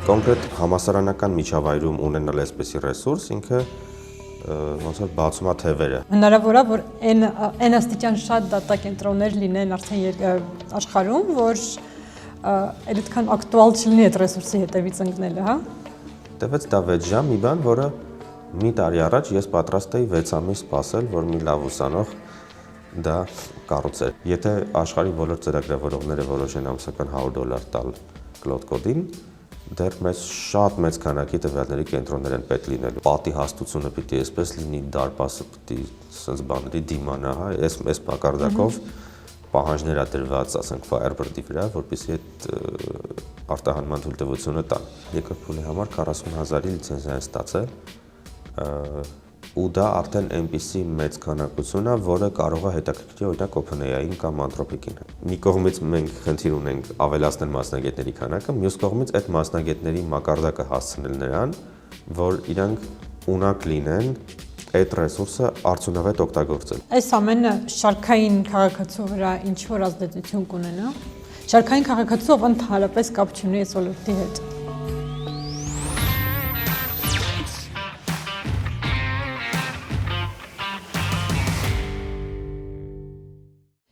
Կոնկրետ համասարանական միջավայրում ունենալ այսպիսի ռեսուրս ինքը ոնց որ բացում է թևերը։ Հնարավոր է, որ այն աստիճան շատ դատա կենտրոններ լինեն արդեն աշխարհում, որ այդքան ակտուալ չլինի այդ ռեսուրսի հետևից ընկնելը, հա։ Տևեց դա 6 ժամ, մի բան, որը մի տարի առաջ ես պատրաստ էի 6 ամիս սպասել, որ մի լավ ուսանող դա կառուցեր։ Եթե աշխարհի բոլոր ծրագրավորողները որոշեն ամսական $100 տալ Claude Code-ին, դեռ մեզ շատ մեծ քանակի տվյալների կենտրոններ են պետք լինելու։ Պատի հաստությունը պիտի այսպես լինի, դարպասը պիտի sense բաների դիմանա, հա, այս մակարդակով պահանջներ ա դրված, ասենք Firebird-ի վրա, որպեսզի այդ արտահանման թույլտվությունը տան։ Երկրորդ փուլի համար 40,000-ի լիցենզիա են ստացել, ու դա արդեն այնպիսի մեծ քանակություն է, որը կարող է հետաքրքրի օրինակ OpenAI-ին կամ Anthropic-ին։ Մի կողմից մենք խնդիր ունենք ավելացնել մասնագետների քանակը, մյուս կողմից այդ մասնագետների մակարդակը հասցնել նրան, որ իրանք ունակ լինեն այդ ռեսուրսը արդյունավետ օգտագործել։ Այս ամենը շարքային քաղաքացու վրա ինչ որ ազդեցություն կունենա։ Շարքային քաղաքացուով ընդհանրապես կապ չունի այս ոլորտի հետ։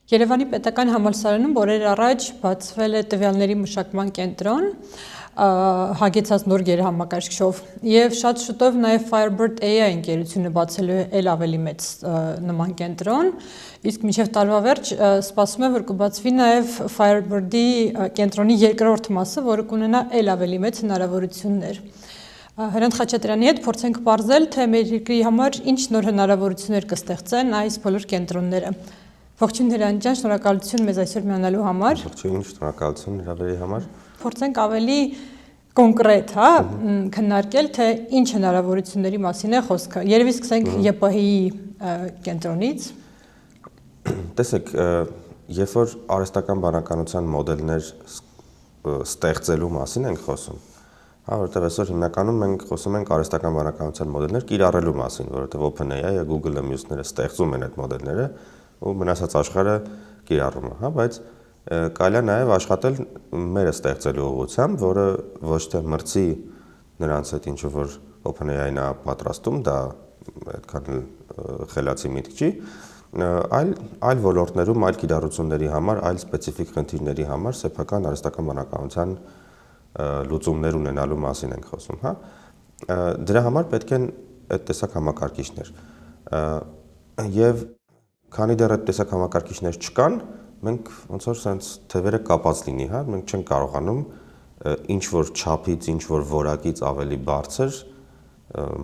Երևանի պետական համալսարանում օրեր առաջ բացվել է տվյալների մշակման կենտրոն, հագեցած նոր գերհամակարգչով, եւ շատ շուտով նաեւ Firebird AI ընկերությունը բացելու է ել ավելի մեծ նման կենտրոն, իսկ մինչեւ տարվա վերջ սպասվում է, որ կբացվի նաեւ Firebird-ի կենտրոնի երկրորդ մասը, որը կունենա ել ավելի մեծ հնարավորություններ։ Հրանտ Խաչատրյանի հետ փորձենք պարզել, թե մեր երկրի համար ինչ նոր հնարավորություններ կստեղծեն այս բոլոր կենտրոնները։ Ողջույն Հրանտ ջան, շնորհակալություն մեզ այսօր միանալու համար։ Ողջույն, շնորհակալություն հրավերի համար։ Փորձենք ավելի կոնկրետ, հա, քննարկել, թե ինչ հնարավորությունների մասին է խոսքը։ Երևի սկսենք ԵՊՀ-ի կենտրոնից։ Տեսեք, երբ որ արհեստական բանականության մոդելներ ստեղծելու մասին ենք խոսում, հա, որովհետև այսօր հիմնականում մենք խոսում ենք արհեստական բանականության մոդելներ կիրառելու մասին, որովհետև OpenAI-ը, Google-ը, մյուսները ստեղծում են այդ մոդելները, ու մնացած աշխարհը կիրառում է, հա, բայց կարելի է նաև աշխատել մերը ստեղծելու ուղղությամբ, որը ոչ թե մրցի նրանց հետ ինչ որ OpenAI-ն է պատրաստում, դա այդքան խելացի միտք չի, այլ ոլորտներում, այլ կիրառությունների համար, այլ սպეციფიկ խնդիրների համար սեփական արհեստական բանականության լուծումներ ունենալու մասին ենք խոսում, հա։ Դրա համար պետք են այդ տեսակ համակարգիչներ։ Եվ քանի դեռ այդ տեսակ համակարգիչներ չկան, մենք ոնց որ sense թևերը կապած լինի, հա, մենք չենք կարողանում ինչ որ չափից, ինչ որ որակից ավելի բարձր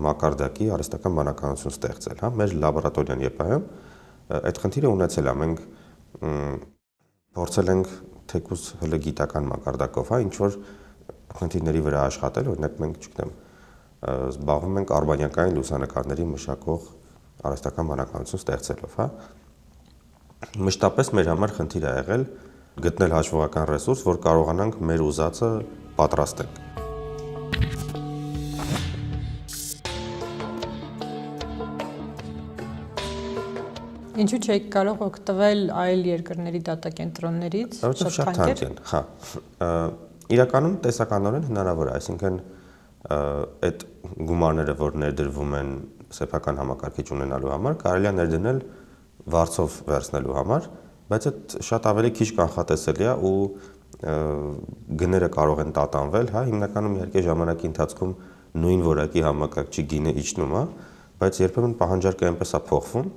մակարդակի արհեստական բանականություն ստեղծել, հա։ Մեր լաբորատորիան ԵՊՀ-ում այդ խնդիրը ունեցել է, մենք փորձել ենք թեկուզ հələ գիտական մակարդակով, հա, ինչ որ խնդիրների վրա աշխատել, օրինակ մենք, չգիտեմ, զբաղվում ենք արբանյակային լուսանկարների մշակող արհեստական բանականություն ստեղծելով, հա։ Մշտապես մեր համար խնդիր է եղել գտնել հաշվողական ռեսուրս, որ կարողանանք մեր ուզածը պատրաստենք։ Ինչու՞ չեք կարող օգտվել այլ երկրների դատակենտրոններից, շատ թանկ են, հա։ Իրականում տեսականորեն հնարավոր է, այսինքն այդ գումարները, որ ներդրվում են սեփական համակարգիչ ունենալու համար, կարելի է ներդնել վարձով վերցնելու համար, բայց այդ շատ ավելի քիչ կանխատեսելի է ու գները կարող են տատանվել, հա, հիմնականում իհարկե ժամանակի ընթացքում նույն որակի համակարգչի գինը իջնում է, բայց երբեմն պահանջարկը այնպես է փոխվում,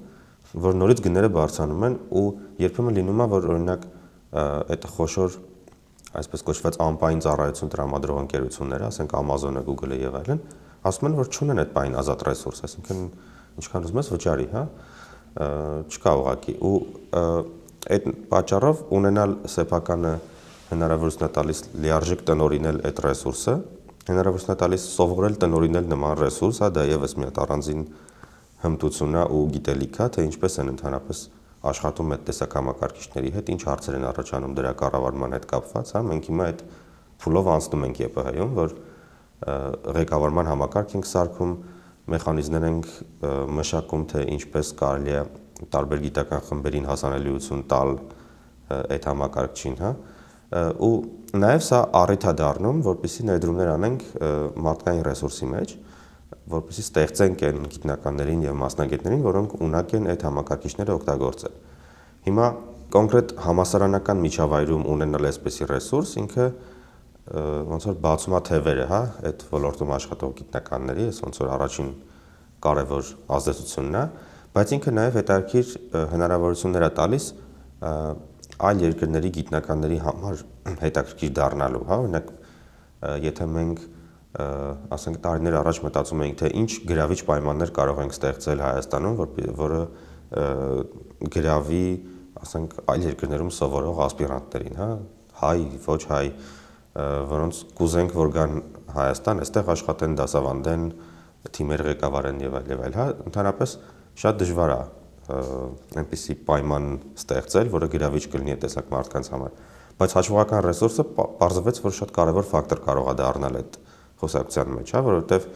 որ նորից գները բարձրանում են ու երբեմն լինում է, որ օրինակ այդ խոշոր այսպես կոչված անպային ծառայություն տրամադրող ընկերությունները, ասենք Amazon-ը, Google-ը եւ այլն, ասում են, որ չունեն այդ պային ազատ ռեսուրս, այսինքն ինչքան ուզում ես վճարի, հա, չկա ուղղակի ու այդ պատճառով ունենալ սեփականը հնարավորություն է տալիս լիարժեք տնօրինել այդ ռեսուրսը, հնարավորություն է տալիս սովորել տնօրինել նման ռեսուրս, հա, դա եւս մի հատ առանձին հմտություն է ու գիտելիք է, թե ինչպես են ընդհանրապես աշխատում այդ տեսակ համակարգիչների հետ, ինչ հարցեր են առաջանում դրա կառավարման հետ կապված, հա, մենք հիմա այդ փուլով անցնում ենք ԵՊՀ-ում, որ ղեկավարման համակարգ ենք սարքում, մեխանիզմներ ենք մշակում, թե ինչպես կարելի է տարբեր գիտական խմբերին հասանելիություն տալ այդ համակարգչին, հա, ու նաև սա առիթ է դառնում, որպեսզի ներդրումներ անենք մարդկային ռեսուրսի մեջ, որպեսզի ստեղծենք այն գիտնականներին եւ մասնագետներին, որոնք ունակ են այդ համակարգիչները օգտագործել։ Հիմա կոնկրետ համասարանական միջավայրում ունենալ այսպիսի ռեսուրս ինքը ոնց որ բացում է թևերը, հա, այդ ոլորտում աշխատող գիտնականների, այս ոնց որ առաջին կարևոր ազդեցությունն է, բայց ինքը նաև հետաքրքիր հնարավորություններ է տալիս այլ երկրների գիտնականների համար հետաքրքիր դառնալու, հա, օրինակ եթե մենք ասենք տարիներ առաջ մտածում էինք թե ինչ գրավիչ պայմաններ կարող ենք ստեղծել Հայաստանում, որը գրավի, ասենք այլ երկրներում սովորող ասպիրանտներին, հա, հայ, ոչ հայ, որոնց կուզենք որ գան Հայաստան, այստեղ աշխատեն, դասավանդեն, թիմեր ղեկավարեն եւ այլ, հա, ընդհանրապես շատ դժվար է այնպիսի պայման ստեղծել, որը գրավիչ կլինի այդ տեսակ մարդկանց համար։ Բայց հաշվողական ռեսուրսը պարզվեց, որ շատ կարևոր ֆակտոր կարող է դառնալ այդ խոսակցության մեջ, հա, որովհետեւ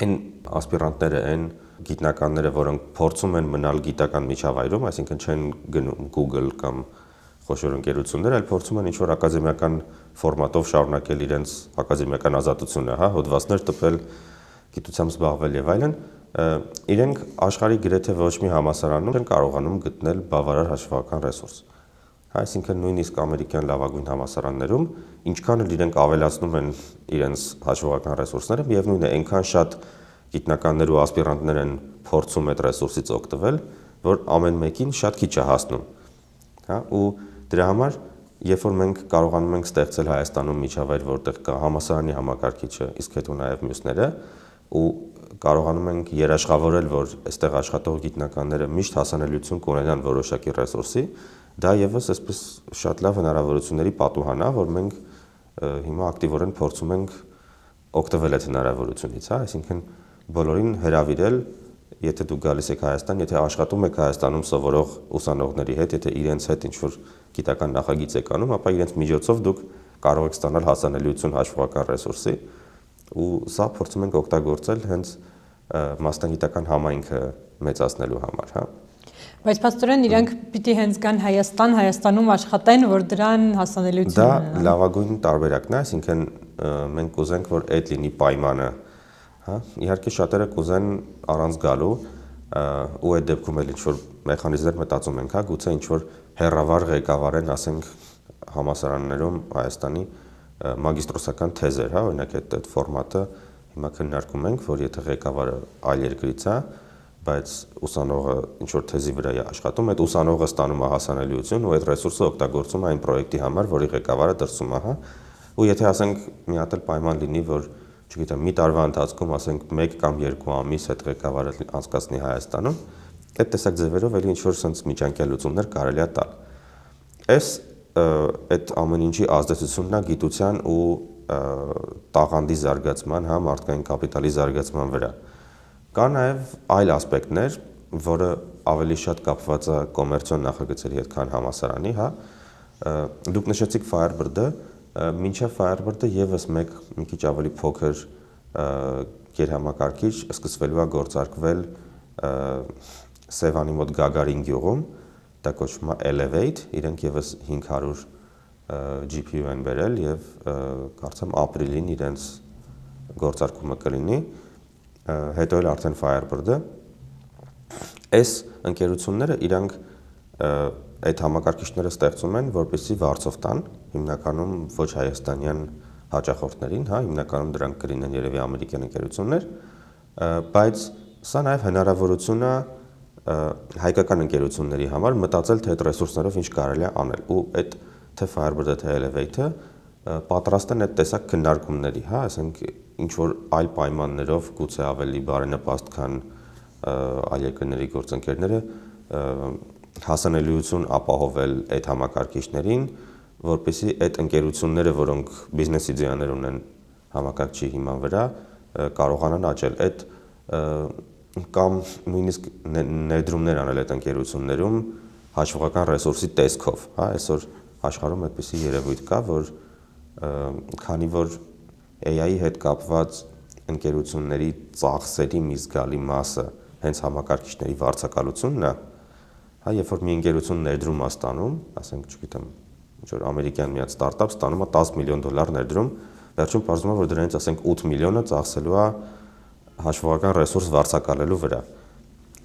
այն ասպիրանտները, այն գիտնականները, որոնք փորձում են մնալ գիտական միջավայրում, այսինքն չեն գնում Google կամ խոշոր ընկերություններ, այլ փորձում են ինչ-որ ակադեմիական ֆորմատով շարունակել իրենց ակադեմիական ազատությունը, հա, հոդվածներ տպել, գիտությամբ զբաղվել եւ այլն, իրենք աշխարհի գրեթե ոչ մի համալսարանում չեն կարողանում գտնել բավարար հաշվողական ռեսուրս։ Այսինքն նույնիսկ ամերիկյան լավագույն համալսարաններում ինչքան էլ իրենք ավելացնում են իրենց հաշվողական ռեսուրսները, միևնույն է, այնքան շատ գիտնականներ ու ասպիրանտներ են փորձում այդ ռեսուրսից օգտվել, որ ամեն մեկին շատ քիչ է հասնում։ Հա, ու դրա համար, երբ որ մենք կարողանում ենք ստեղծել Հայաստանում միջավայր, որտեղ կա համալսարանի համակարգիչը, իսկ հետո նաև մյուսները, ու կարողանում ենք երաշխավորել, որ այստեղ աշխատող գիտնականները միշտ հասանելիություն կունենան որոշակի ռեսուրսի, դա եւս այսպես շատ լավ հնարավորությունների պատուհան է, որ մենք հիմա ակտիվորեն փորձում ենք օգտվել այդ հնարավորությունից, հա, այսինքն բոլորին հրավիրել, եթե դուք գալիս եք Հայաստան, եթե աշխատում եք Հայաստանում սովորող ուսանողների հետ, եթե իրենց հետ ինչ-որ գիտական նախագիծ եք անում, ապա իրենց միջոցով դուք կարող եք ստանալ հասանելիություն հաշվողական ռեսուրսի, ու սա փորձում ենք օգտագործել հենց մասնագիտական համայնքը մեծացնելու համար, հա։ Բայց փաստորեն իրենք պիտի հենց գան Հայաստան, Հայաստանում աշխատեն, որ դրան հասանելիություն ունենան։ Դա լավագույն տարբերակն է, այսինքն մենք կուզենք, որ այդ լինի պայմանը, հա։ Իհարկե շատերը կուզեն առանց գալու, ու այդ դեպքում էլ ինչ-որ մեխանիզմներ մտածում ենք, հա, գուցե ինչ-որ հեռավար ղեկավարեն, ասենք համալսարաններում Հայաստանի մագիստրոսական թեզեր, հա, օրինակ այդ ֆորմատը հիմա քննարկում ենք, որ եթե ղեկավարը այլ երկրից է, բայց ուսանողը ինչ-որ թեզի վրա է աշխատում, այդ ուսանողը ստանում է հասանելիություն ու այդ ռեսուրսը օգտագործում է այն պրոյեկտի համար, որի ղեկավարը դրսում է, հա։ Ու եթե ասենք մի հատ էլ պայման լինի, որ չգիտեմ, մի տարվա ընթացքում ասենք 1 կամ 2 ամիս այդ ղեկավարը անցկացնի Հայաստանում, այդ տեսակ ձևերով էլի ինչ-որ sense միջանկյալ լուծումներ կարելի է տալ։ Այդ ամեն ինչի ազդեցությունն է գիտության ու տաղանդի զարգացման, հա, մարդկային կապիտալի զարգացման վրա։ Կա նաև այլ ասպեկտներ, որը ավելի շատ կապված է կոմերցիոն նախագծերի հետ, քան համալսարանի, հա։ Դուք նշեցիք Firebird-ը, մինչև Firebird-ը եւս մի քիչ ավելի փոքր գերհամակարգիչ սկսվելու է գործարկվել Սևանի մոտ Գագարին գյուղում, դա կոչվում է Elevate, իրենք եւս 500 GPU են բերել եւ կարծեմ ապրիլին իրենց գործարկումը կլինի, հետո էլ արդեն Firebird-ը։ Այս ընկերությունները իրանք այդ համակարգիչները ստեղծում են, որպեսզի վարձով տան, հիմնականում ոչ հայաստանյան հաճախորդներին, հա, հիմնականում դրանք կլինեն երևի ամերիկյան ընկերություններ, բայց սա նաև հնարավորություն է հայկական ընկերությունների համար մտածել թե այդ ռեսուրսներով ինչ կարելի է անել, ու այդ թե Firebird-ը, թե Elevate-ը պատրաստ են այդ տեսակ քննարկումների, հա, ասենք ինչ որ այլ պայմաններով գուցե ավելի բարենպաստ, քան այլ երկրների գործընկերները հասանելիություն ապահովել այդ համակարգիչներին, որպեսզի այդ ընկերությունները, որոնք բիզնես իդեաներ ունեն համակարգչի հիման վրա, կարողանան աճել։ Այդ կամ նույնիսկ ներդրումներ անել այդ ընկերություններում հաշվողական ռեսուրսի տեսքով, հա, այսօր աշխարհում այդպիսի երևույթ կա, որ քանի որ AI-ի հետ կապված ընկերությունների ծախսերի մի զգալի մասը հենց համակարգիչների վարձակալությունն է, հա, երբ որ մի ընկերություն ներդրում է ստանում, ասենք, չգիտեմ, ինչ-որ ամերիկյան միած ստարտափ ստանում է $10 միլիոն ներդրում, վերջում պարզվում է, որ դրանից ասենք 8 միլիոնը ծախսելու է հաշվողական ռեսուրս վարձակալելու վրա։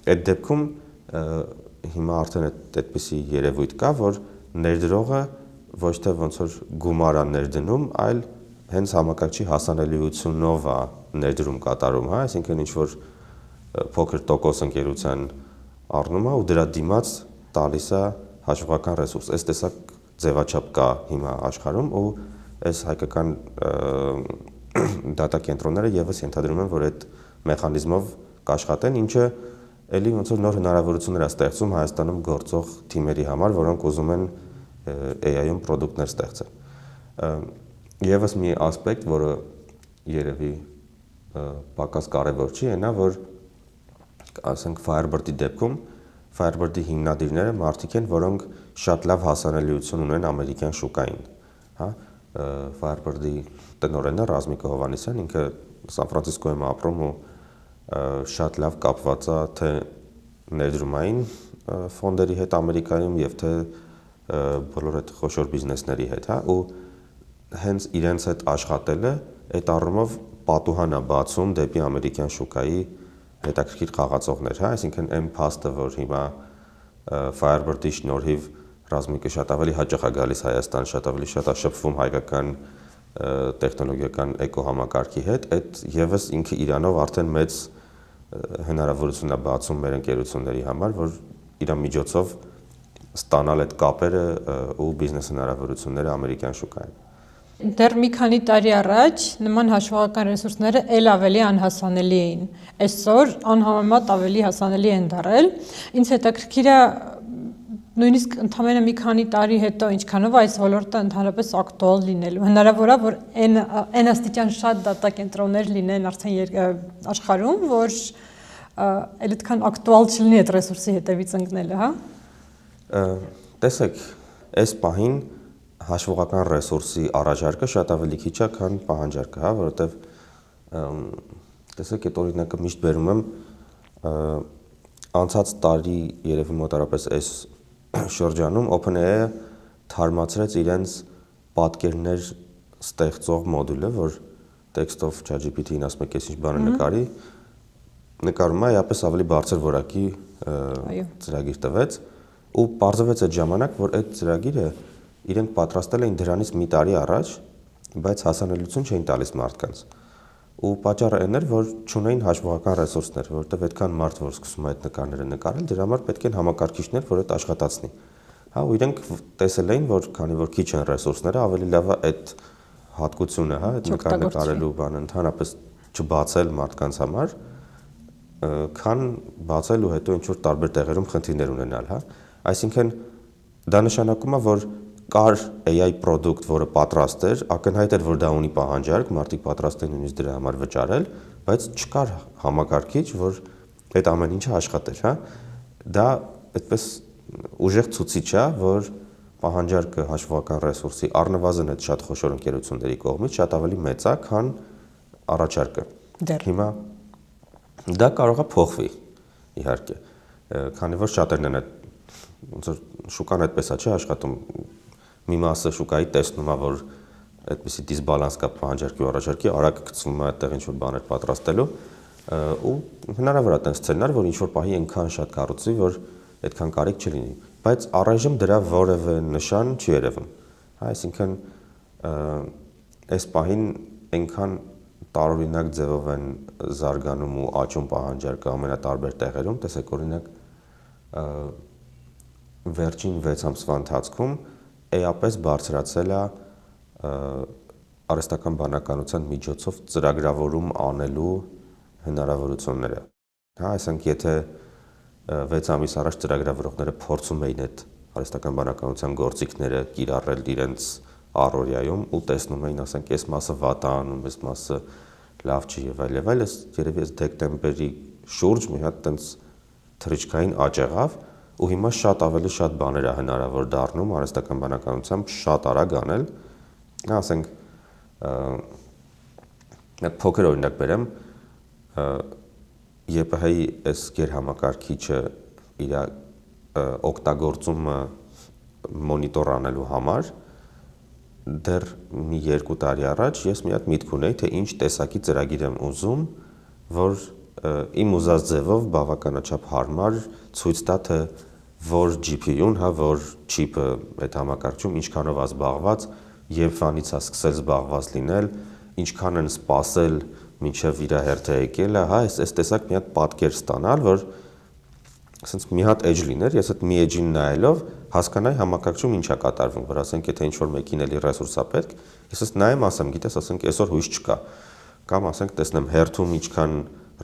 Այդ դեպքում հիմա արդեն այդպիսի երևույթ կա, որ ներդրողը ոչ թե ոնց որ գումար է ներդնում, այլ հենց համակարգչի հասանելիությունով է ներդրում կատարում, հա, այսինքն ինչ որ փոքր տոկոս ընկերության առնում է ու դրա դիմաց տալիս է հաշվողական ռեսուրս։ Այս տեսակ ձևաչափ կա հիմա աշխարհում ու այս հայկական դատա կենտրոնները եւս ենթադրում են, որ այդ մեխանիզմով կաշխատեն, ինչը էլի ոնց որ նոր հնարավորություններ է ստեղծում Հայաստանում գործող թիմերի համար, որոնք ուզում են AI-ում պրոդուկտներ ստեղծել։ Եվս մի ասպեկտ, որը երևի պակաս կարևոր չի, այնա որ ասենք Firebird-ի դեպքում Firebird-ի հիմնադիրները մարդիկ են, որոնք շատ լավ հասանելիություն ունեն ամերիկյան շուկային, հա, Firebird-ի տնօրենը Ռազմիկ Հովհաննիսյան, ինքը Սան Ֆրանցիսկոյում է ապրում ու շատ լավ կապված է թե ներդրումային ֆոնդերի հետ Ամերիկայում եւ թե բոլոր այդ խոշոր բիզնեսների հետ, հա, ու հենց իրենց հետ աշխատելը այդ առումով պատուհան է բացում դեպի ամերիկյան շուկայի հետաքրքիր խաղացողներ, հա, այսինքն այն փաստը, որ հիմա Firebird-ի շնորհիվ Ռազմիկը շատ ավելի հաճախ է գալիս Հայաստան, շատ ավելի շատ է շփվում հայկական տեխնոլոգիական էկոհամակարգի հետ, այդ եւս ինքը իրանով արդեն մեծ հնարավորություն է բացում մեր ընկերությունների համար, որ իր միջոցով ստանալ այդ կապերը ու բիզնես հնարավորությունները ամերիկյան շուկայում։ Դեռ մի քանի տարի առաջ նման հաշվողական ռեսուրսները ել ավելի անհասանելի էին։ Այսօր անհամեմատ ավելի հասանելի են դառել։ Ինձ հետաքրքիր է նույնիսկ ընդամենը մի քանի տարի հետո ինչքանով այս ոլորտը ընդհանրապես ակտուալ լինելու։ Հնարավոր է, որ այն աստիճան շատ դատա կենտրոններ լինեն արդեն աշխարհում, որ այդքան ակտուալ չլինի այդ ռեսուրսի հետևից ընկնելը, հա։ Տեսեք, այս պահին հաշվողական ռեսուրսի առաջարկը շատ ավելի քիչ է, քան պահանջարկը, հա, որովհետև տեսեք, այդ օրինակը միշտ բերում եմ անցած տարի երևի մոտարապես այս շրջանում OpenAI-ը թարմացրեց իրենց պատկերներ ստեղծող մոդուլը, որ տեքստով ChatGPT-ին ասում եք, ինչ բան նկարի, նկարում է այապես ավելի բարձր որակի ծրագիր տվեց ու պարզվեց այդ ժամանակ, որ այդ ծրագիրը իրենք պատրաստել էին դրանից մի տարի առաջ, բայց հասանելիություն չէին տալիս մարդկանց։ Ու պատճառը այն էր, որ չունեին հաշվողական ռեսուրսներ, որովհետև այդքան մարդ, որ սկսում է այդ նկարները նկարել, դրա համար պետք են համակարգիչներ, որ այդ աշխատացնի։ Հա, ու իրենք տեսել էին, որ քանի որ քիչ են ռեսուրսները, ավելի լավ է այդ հատկությունը, հա, այդ նկար նկարելու բանը ընդհանրապես չբացել մարդկանց համար, քան բացել ու հետո ինչ-որ տարբեր տեղերում խնդիրներ ունենալ, հա։ Այսինքն դա նշանակում է, որ կար AI product, որը պատրաստ էր, ակնհայտ էր, որ դա ունի պահանջարկ, մարդիկ պատրաստ են նույնիսկ դրա համար վճարել, բայց չկար համակարգիչ, որ այդ ամեն ինչը աշխատեր, հա։ Դա այդպես ուժեղ ցուցիչ է, որ պահանջարկը հաշվողական ռեսուրսի առնվազն այդ շատ խոշոր ընկերությունների կողմից շատ ավելի մեծ է, քան առաջարկը։ Հիմա դա կարող է փոխվի, իհարկե, քանի որ շատերն են այդ ոնց որ շուկան այդպես է, չէ, աշխատում մի մասը շուկայի տեսնում է, որ այդպիսի դիսբալանս կա պահանջարկի ու առաջարկի, արագ գցվում է այդտեղ ինչ-որ բաներ պատրաստելու ու հնարավոր է այդպես սցենար, որ ինչ-որ պահի այնքան շատ կառուցվի, որ այդքան կարիք չլինի, բայց առայժմ դրա որևէ նշան չի երևում։ Այսինքն այս պահին այնքան տարօրինակ ձևով են զարգանում ու աճում պահանջարկը ամենատարբեր տեղերում, տեսեք օրինակ վերջին 6 ամսվա ընթացքում էապես բարձրացել է արհեստական բանականության միջոցով ծրագրավորում անելու հնարավորությունները։ Հա, այսինքն եթե 6 ամիս առաջ ծրագրավորողները փորձում էին այդ արհեստական բանականության գործիքները կիրառել իրենց առօրյայում ու տեսնում էին, ասենք, այս մասը վատ է անում, այս մասը լավ չի եւ այլ, երևի այս դեկտեմբերի շուրջ մի հատ տենց թռիչքային աճ եղավ ու հիմա շատ ավելի շատ բաներ է հնարավոր դառնում արհեստական բանականությամբ շատ արագ անել, ասենք, այդ փոքր օրինակ բերեմ, ԵՊՀ-ի այս գերհամակարգիչը իր օգտագործումը մոնիտոր անելու համար դեռ մի 2 տարի առաջ ես մի հատ միտք ունեի, թե ինչ տեսակի ծրագիր եմ ուզում, որ իմ ուզած ձևով բավականաչափ հարմար ցույց տա, թե որ GPU-ն, հա, որ չիպը այդ համակարգչում ինչքանով է զբաղված, երբանից է սկսել զբաղված լինել, ինչքան են սպասել մինչև իր հերթը եկելը, հա, այս տեսակ մի հատ պատկեր ստանալ, որ ասենց մի հատ edge լիներ, ես այդ մի edge-ին նայելով հասկանայի համակարգչում ինչ է կատարվում, որ ասենք եթե ինչ-որ մեկին էլի ռեսուրս է պետք, ես ասես նայեմ, ասեմ, գիտես, ասենք այսօր հույս չկա, կամ ասենք տեսնեմ հերթում ինչքան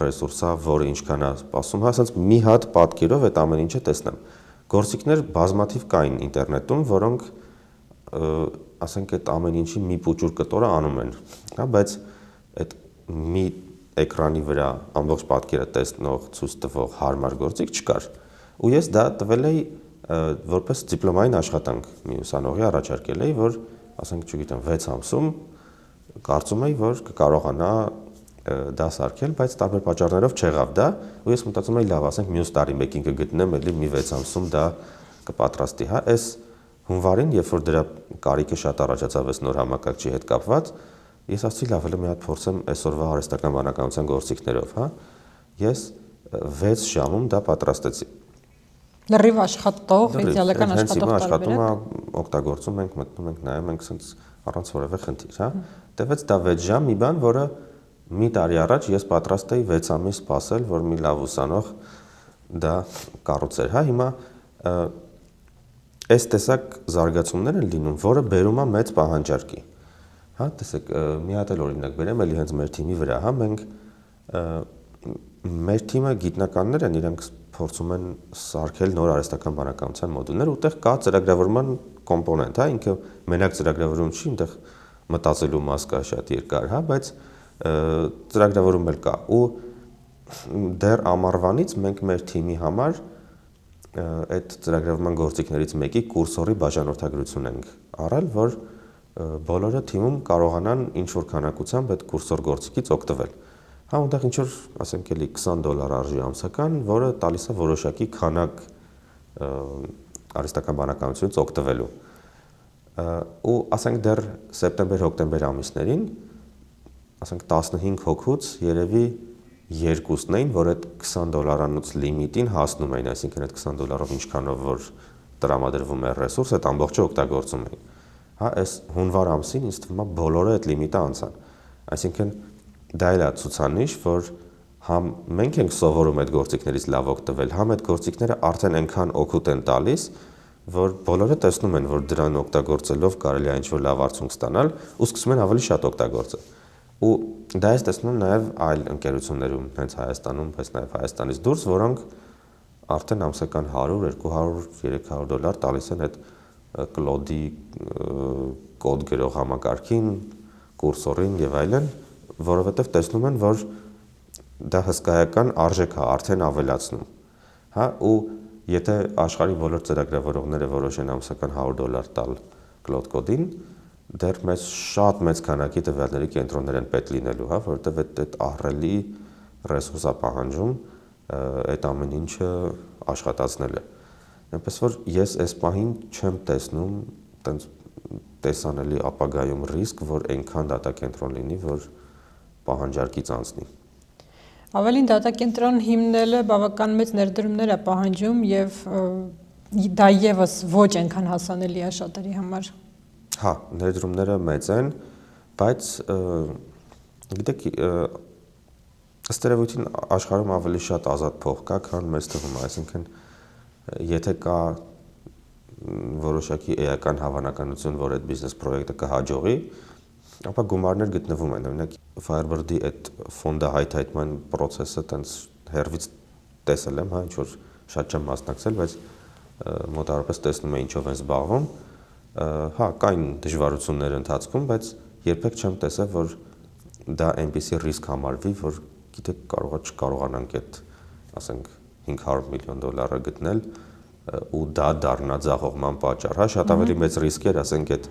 ռեսուրս է, որը ինչքան է սպասում, հա, ասենց մի հատ պատկերով այդ ամեն ինչը տեսնեմ։ Գործիքներ բազմաթիվ կային ինտերնետում, որոնք ասենք այդ ամեն ինչի մի փուճուր կտորը անում են, հա, բայց այդ մի էկրանի վրա ամբողջ պատկերը տեսնող, ցույց տվող հարմար գործիք չկար։ Ու ես դա տվել էի որպես դիպլոմային աշխատանք մի ուսանողի առաջարկել էի, որ ասենք, չգիտեմ, 6 ամսում կարծում էի, որ կկարողանա դա սարքել, բայց տարբեր պատճառներով չեղավ դա, ու ես մտածում էի, լավ, ասենք մյուս տարի մեկին կգտնեմ, էլի մի 6 ամսում դա կպատրաստի, հա, այս հունվարին, երբ որ դրա կարիքը շատ առաջացավ այս նոր համակարգչի հետ կապված, ես ասացի, լավ, հələ մի հատ փորձեմ այսօրվա արհեստական բանականության գործիքներով, հա։ Ես 6 ժամում դա պատրաստեցի։ Լրիվ աշխատող, իդեալական աշխատող տարբերակ։ աշխատում է, օգտագործում ենք, մտնում ենք, նայում ենք, ասենց առանց որևէ խնդիր, հա։ Տևեց դա 6 ժամ, մի բան, որը մի տարի առաջ ես պատրաստ էի 6 ամիս սպասել, որ մի լավ ուսանող դա կառուցեր, հա։ Հիմա այս տեսակ զարգացումներ են լինում, որը բերում է մեծ պահանջարկի։ Հա, տեսեք, մի հատ էլ օրինակ բերեմ, էլի հենց մեր թիմի վրա, հա, մենք մեր թիմը գիտնականներ են, իրենք փորձում են սարքել նոր արհեստական բանականության մոդուլներ, ուտեղ կա ծրագրավորման կոմպոնենտ, հա, ինքը մենակ ծրագրավորում չի, այնտեղ մտածելու մաս կա շատ երկար, հա, բայց ծրագրավորում էլ կա ու դեռ ամառվանից մենք մեր թիմի համար այդ ծրագրավորման գործիքներից մեկի կուրսորի բաժանորդագրություն ենք առել, որ բոլորը թիմում կարողանան ինչ-որ քանակությամբ այդ կուրսոր գործիքից օգտվել։ Հա, այնտեղ ինչ-որ, ասենք էլի $20 արժի ամսական, որը տալիս է որոշակի քանակ արհեստական բանականությունից օգտվելու։ Ու ասենք դեռ սեպտեմբեր-հոկտեմբեր ամիսներին, ասենք 15 հոգուց երևի երկուսն էին, որ այդ $20-անոց լիմիտին հասնում էին, այսինքն այդ $20-ով ինչքանով որ տրամադրվում է ռեսուրս, այդ ամբողջը օգտագործում էին։ Հա, այս հունվար ամսին ինձ թվում է բոլորը այդ լիմիտը անցան։ Այսինքն դա էլ է ցուցանիշ, որ համ մենք ենք սովորում այդ գործիքներից լավ օգտվել, համ այդ գործիքները արդեն այնքան օգուտ են տալիս, որ բոլորը տեսնում են, որ դրան օգտագործելով կարելի է ինչ-որ լավ արդյունք ստանալ ու սկսում են ավելի շատ օգտագործել։ Ու դա ես տեսնում նաև այլ ընկերություններում, հենց Հայաստանում, բայց նաև Հայաստանից դուրս, որոնք արդեն ամսական 100, 200, $300 տալիս են այդ կլոդի կոդ գրող համակարգին, կուրսորին եւ այլն, որովհետեւ տեսնում են, որ դա հսկայական արժեք է արդեն ավելացնում։ Հա, ու եթե աշխարհի բոլոր ծրագրավորողները որոշեն ամսական $100 տալ կլոդ կոդին, դեռ մեծ շատ մեծ քանակի տվյալների կենտրոններ են պետք լինելու, հա, որովհետեւ այդ ահռելի ռեսուրս է պահանջում այդ ամեն ինչը աշխատացնելը։ Այնպես որ ես այս պահին չեմ տեսնում տենց տեսանելի ապագայում ռիսկ, որ այնքան դատակենտրոն լինի, որ պահանջարկից անցնի։ Ավելին դատակենտրոն հիմնելը բավական մեծ ներդրումներ է պահանջում եւ դա եւս ոչ այնքան հասանելի է շատերի համար։ Հա, ներդրումները մեծ են, բայց գիտեք, ըստ երևույթին աշխարհում ավելի շատ ազատ փող կա, քան մեզ թվում է, այսինքն եթե կա որոշակի էական հավանականություն, որ այդ բիզնես պրոյեկտը կհաջողի, ապա գումարներ գտնվում են, օրինակ Firebird-ի այդ ֆոնդը հայթայթման process-ը տենց հերվից տեսել եմ, հա, ինչ որ շատ չեմ մասնակցել, բայց մոտավորապես տեսնում եմ ինչով են զբաղվում, հա, կային դժվարություններ ընթացքում, բայց երբեք չեմ տեսել, որ դա այնպիսի ռիսկ համարվի, որ գիտեք չկարողանանք այդ, ասենք, $500 միլիոն գտնել ու դա դառնա ձախողման պատճառ, հա, շատ ավելի մեծ ռիսկ էր, ասենք, այդ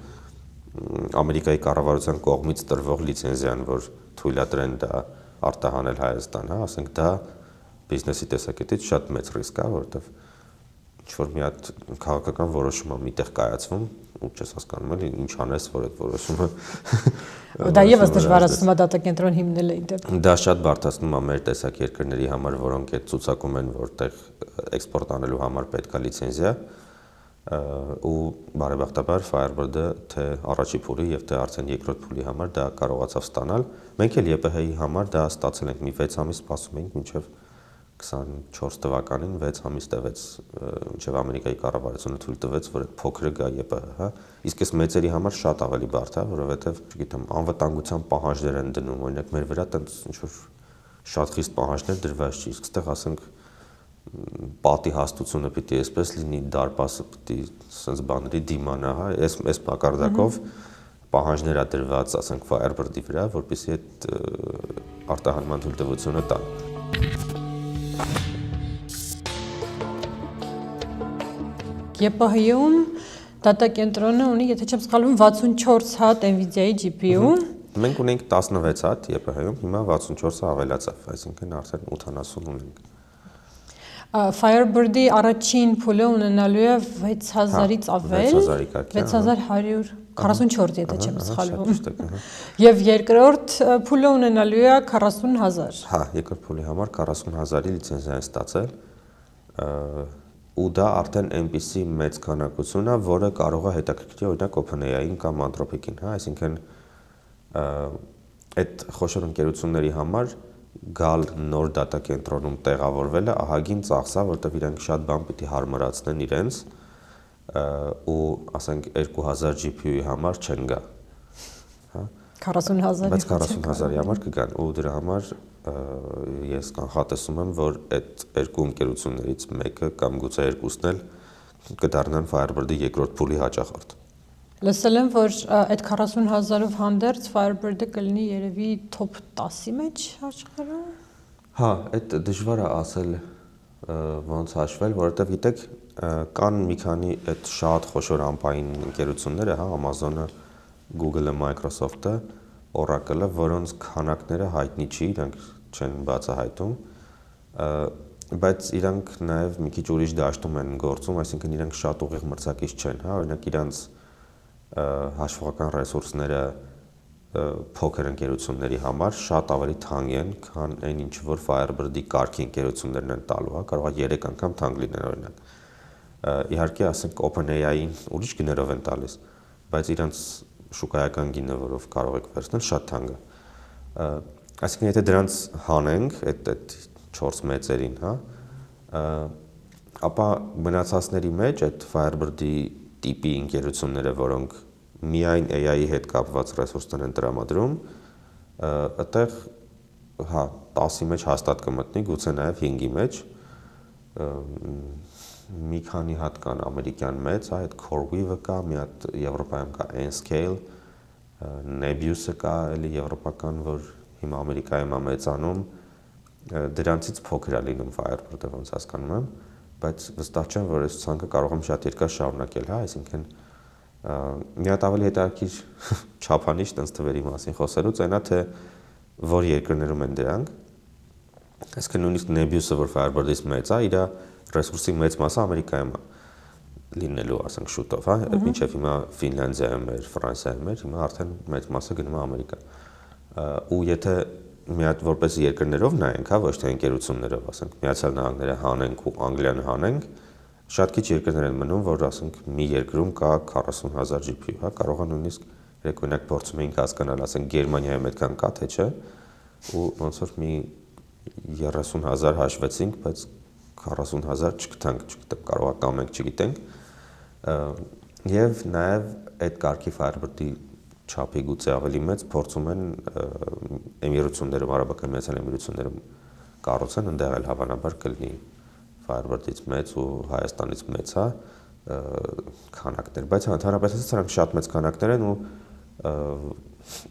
Ամերիկայի կառավարության կողմից տրվող լիցենզիան, որ թույլատրեն դա արտահանել Հայաստան, հա, ասենք դա բիզնեսի տեսակետից շատ մեծ ռիսկ է, որովհետև ինչ-որ մի հատ քաղաքական որոշում է միտեղ կայացվում, ու չես հասկանում էլի ինչ անես, որ այդ որոշումը Դա եւս դժվարացնում է դատակենտրոն հիմնել այդ դեպքում։ Դա շատ բարդացնում է մեր տեսակ երկրների համար, որոնք այդ ցուցակում են, որտեղ էքսպորտ անելու համար պետք է լիցենզիա, ու բարեբախտաբար Firebird-ը թե առաջի փուլի եւ թե արդեն երկրորդ փուլի համար դա կարողացավ ստանալ։ Մենք էլ ԵՊՀ-ի համար դա ստացել ենք, մի 6 ամիս սպասում էինք մինչեւ 24 թվականին 6 ամիս տևեց, մինչև Ամերիկայի կառավարությունը թույլ տվեց, որ այդ փոքրը գա ԵՊՀ, հա։ Իսկ այս մեծերի համար շատ ավելի բարդ է, որովհետև, չգիտեմ, անվտանգության պահանջներ են դնում, օրինակ մեր վրա տենց ինչ-որ շատ խիստ պահանջներ դրված չի, իսկ այստեղ ասենք պատի հաստությունը պիտի այսպես լինի, դարպասը պիտի sense բաների դիմանա, հա, այս մակարդակով պահանջներ է դրված, ասենք Firebird-ի վրա, որպեսզի այդ արտահանման թույլտվությունը տան։ ԵՊՀ-ում դատակենտրոնը ունի, եթե չեմ սխալվում, 64 հատ Nvidia-ի GPU։ Մենք ունենք 16 հատ ԵՊՀ-ում, հիմա 64-ը ավելացավ, այսինքն արդեն 80 ունենք։ Firebird-ի առաջին փուլը ունենալու է 6000-ից ավել, 6144, եթե չեմ սխալվում։ Եվ երկրորդ փուլը ունենալու է 40000։ Հա, երկրորդ փուլի համար 40000-ի լիցենզիա են ստացել, ու դա արդեն այնպիսի մեծ քանակություն է, որը կարող է հետաքրքրի օրինակ OpenAI-ին կամ Anthropic-ին, հա, այսինքն այդ խոշոր ընկերությունների համար գալ նոր դատակենտրոնում տեղավորվելը ահագին ծախս է, որտեղ իրենք շատ բան պիտի հարմարացնեն իրենց, ու ասենք 2000 GPU-ի համար չեն գա, հա, 40000-ի, բայց 40000-ի համար կգան, ու դրա համար ես կանխատեսում եմ, որ այդ երկու ընկերություններից մեկը կամ գուցե երկուսն էլ կդառնան Firebird-ի երկրորդ փուլի հաճախորդ։ Լսել եմ, որ այդ 40000-ով հանդերձ Firebird-ը կլինի երևի top 10-ի մեջ աշխարհում։ Հա, այդ դժվար է ասել ոնց հաշվել, որովհետև գիտեք, կան մի քանի այդ շատ խոշոր ամպային ընկերությունները, հա, Amazon-ը, Google-ը, Microsoft-ը, Oracle-ը, որոնց քանակները հայտնի չի, իրանք չեն բացահայտում, բայց իրանք նաև մի քիչ ուրիշ դաշտում են գործում, այսինքն իրանք շատ ուղիղ մրցակից չեն, հա, օրինակ իրանց հաշվողական ռեսուրսները փոքր ընկերությունների համար շատ ավելի թանկ են, քան այն ինչ որ Firebird-ի կարգի ընկերություններն են տալու, հա, կարող է 3 անգամ թանկ լինել օրինակ։ Իհարկե, ասենք OpenAI-ին ուրիշ գներով են տալիս, բայց իրանց շուկայական գինը, որով կարող եք վերցնել, շատ թանկ է։ Այսինքն, եթե դրանց հանենք այդ 4 մեծերին, հա, ապա մնացածների մեջ այդ Firebird-ի տիպի ընկերությունները, որոնք միայն AI-ի հետ կապված ռեսուրսներ են տրամադրում, այդտեղ հա 10-ի մեջ հաստատ կմտնի, գուցե նաև 5-ի մեջ, մի քանի հատ կան ամերիկյան մեծ, հա, այդ CoreWeave-ը կա, մի հատ Եվրոպայում կա Nscale, Nebius-ը կա, էլի եվրոպական, որ հիմա Ամերիկայում է մեծանում, դրանցից փոքր է լինում Firebird-ը, ոնց հասկանում եմ, բայց վստահ չեմ, որ այս ցանկը կարող եմ շատ երկար շարունակել, հա, այսինքն մի հատ ավելի հետաքրքիր չափանիշ տենց թվերի մասին խոսելուց այնա թե որ երկրներում են դրանք, այսինքն նույնիսկ Nebius-ը, որ Firebird-ից մեծ է, իր ռեսուրսի մեծ մասը Ամերիկայում է լինելու, ասենք շուտով, հա, մինչև հիմա Ֆինլանդիայում էր, Ֆրանսիայում էր, հիմա արդեն մեծ մասը գնում է Ամերիկա։ Ու եթե մի հատ որպես երկրներով նայենք, հա, ոչ թե ընկերություններով, ասենք Միացյալ Նահանգները հանենք ու Անգլիան հանենք, շատ քիչ երկրներ են մնում, որ ասենք մի երկրում կա 40000 GPU, հա, կարող է նույնիսկ օրինակ փորձում էինք հասկանալ, ասենք Գերմանիայում այդքան կա թե չէ, ու ոնց որ մի 30000 հաշվեցինք, բայց 40000 չգտանք, չգիտեմ, կարող է կամ մենք չգիտենք, եւ նաեւ այդ կարգի Firebird-ի չափի գուցե ավելի մեծ փորձում են Էմիրություններում, Արաբական Միացյալ Էմիրություններում կառուցեն, ընդեղ էլ հավանաբար կլինի Firebird-ից մեծ ու Հայաստանից մեծ, հա, քանակներ, բայց ընդհանրապես սրանք շատ մեծ քանակներ են ու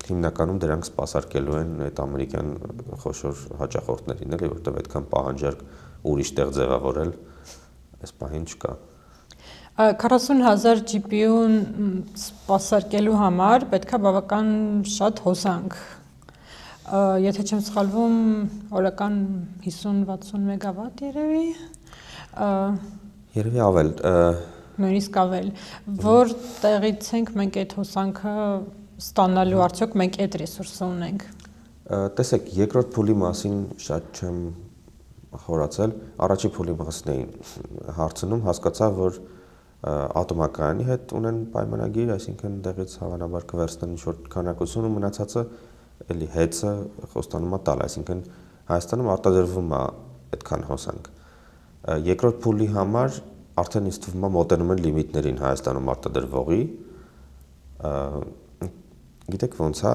հիմնականում դրանք սպասարկելու են այդ ամերիկյան խոշոր հաճախորդներին, էլի, որտեղ այդքան պահանջարկ ուրիշ տեղ ձևավորել այս պահին չկա։ 40000 GPU-ն սպասարկելու համար պետք է բավական շատ հոսանք։ Եթե չեմ սխալվում, օրական 50-60 մեգավատ երևի։ Երևի ավել, նույնիսկ ավել, որ տեղից ենք մենք այդ հոսանքը ստանալու, արդյոք մենք այդ ռեսուրսը ունենք։ տեսեք, երկրորդ փուլի մասին շատ չեմ խորացել, առաջի փուլի մասին էին հարցնում, հասկացա, որ ատոմակայանի հետ ունեն պայմանագիր, այսինքն դեղից հավանաբար կվերցնեն ինչ-որ քանակություն ու մնացածը էլի հեծը խոստանում է տալ, այսինքն Հայաստանում արտադրվում է այդքան հոսանք։ Երկրորդ փուլի համար արդեն ինձ թվում է մոտենում են լիմիտներին Հայաստանում արտադրվողի, գիտեք ոնց է,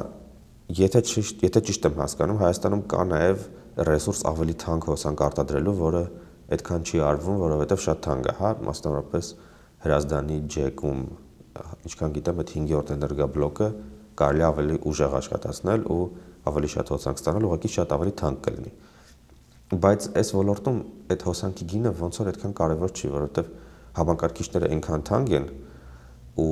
եթե ճիշտ եմ հասկանում, Հայաստանում կա նաև ռեսուրս ավելի թանկ հոսանք արտադրելու, որը այդքան չի արվում, որովհետև շատ թանկ է, հա, մասնավորապես Հրազդանի ջեկում, ինչքան գիտեմ, այդ 5-րդ էներգաբլոկը կարելի է ավելի ուժեղ աշխատացնել ու ավելի շատ հոսանք ստանալ, ուղղակի շատ ավելի թանկ կլինի։ Բայց այս ոլորտում այդ հոսանքի գինը ոնց որ այդքան կարևոր չի, որովհետև համակարգիչները այնքան թանկ են ու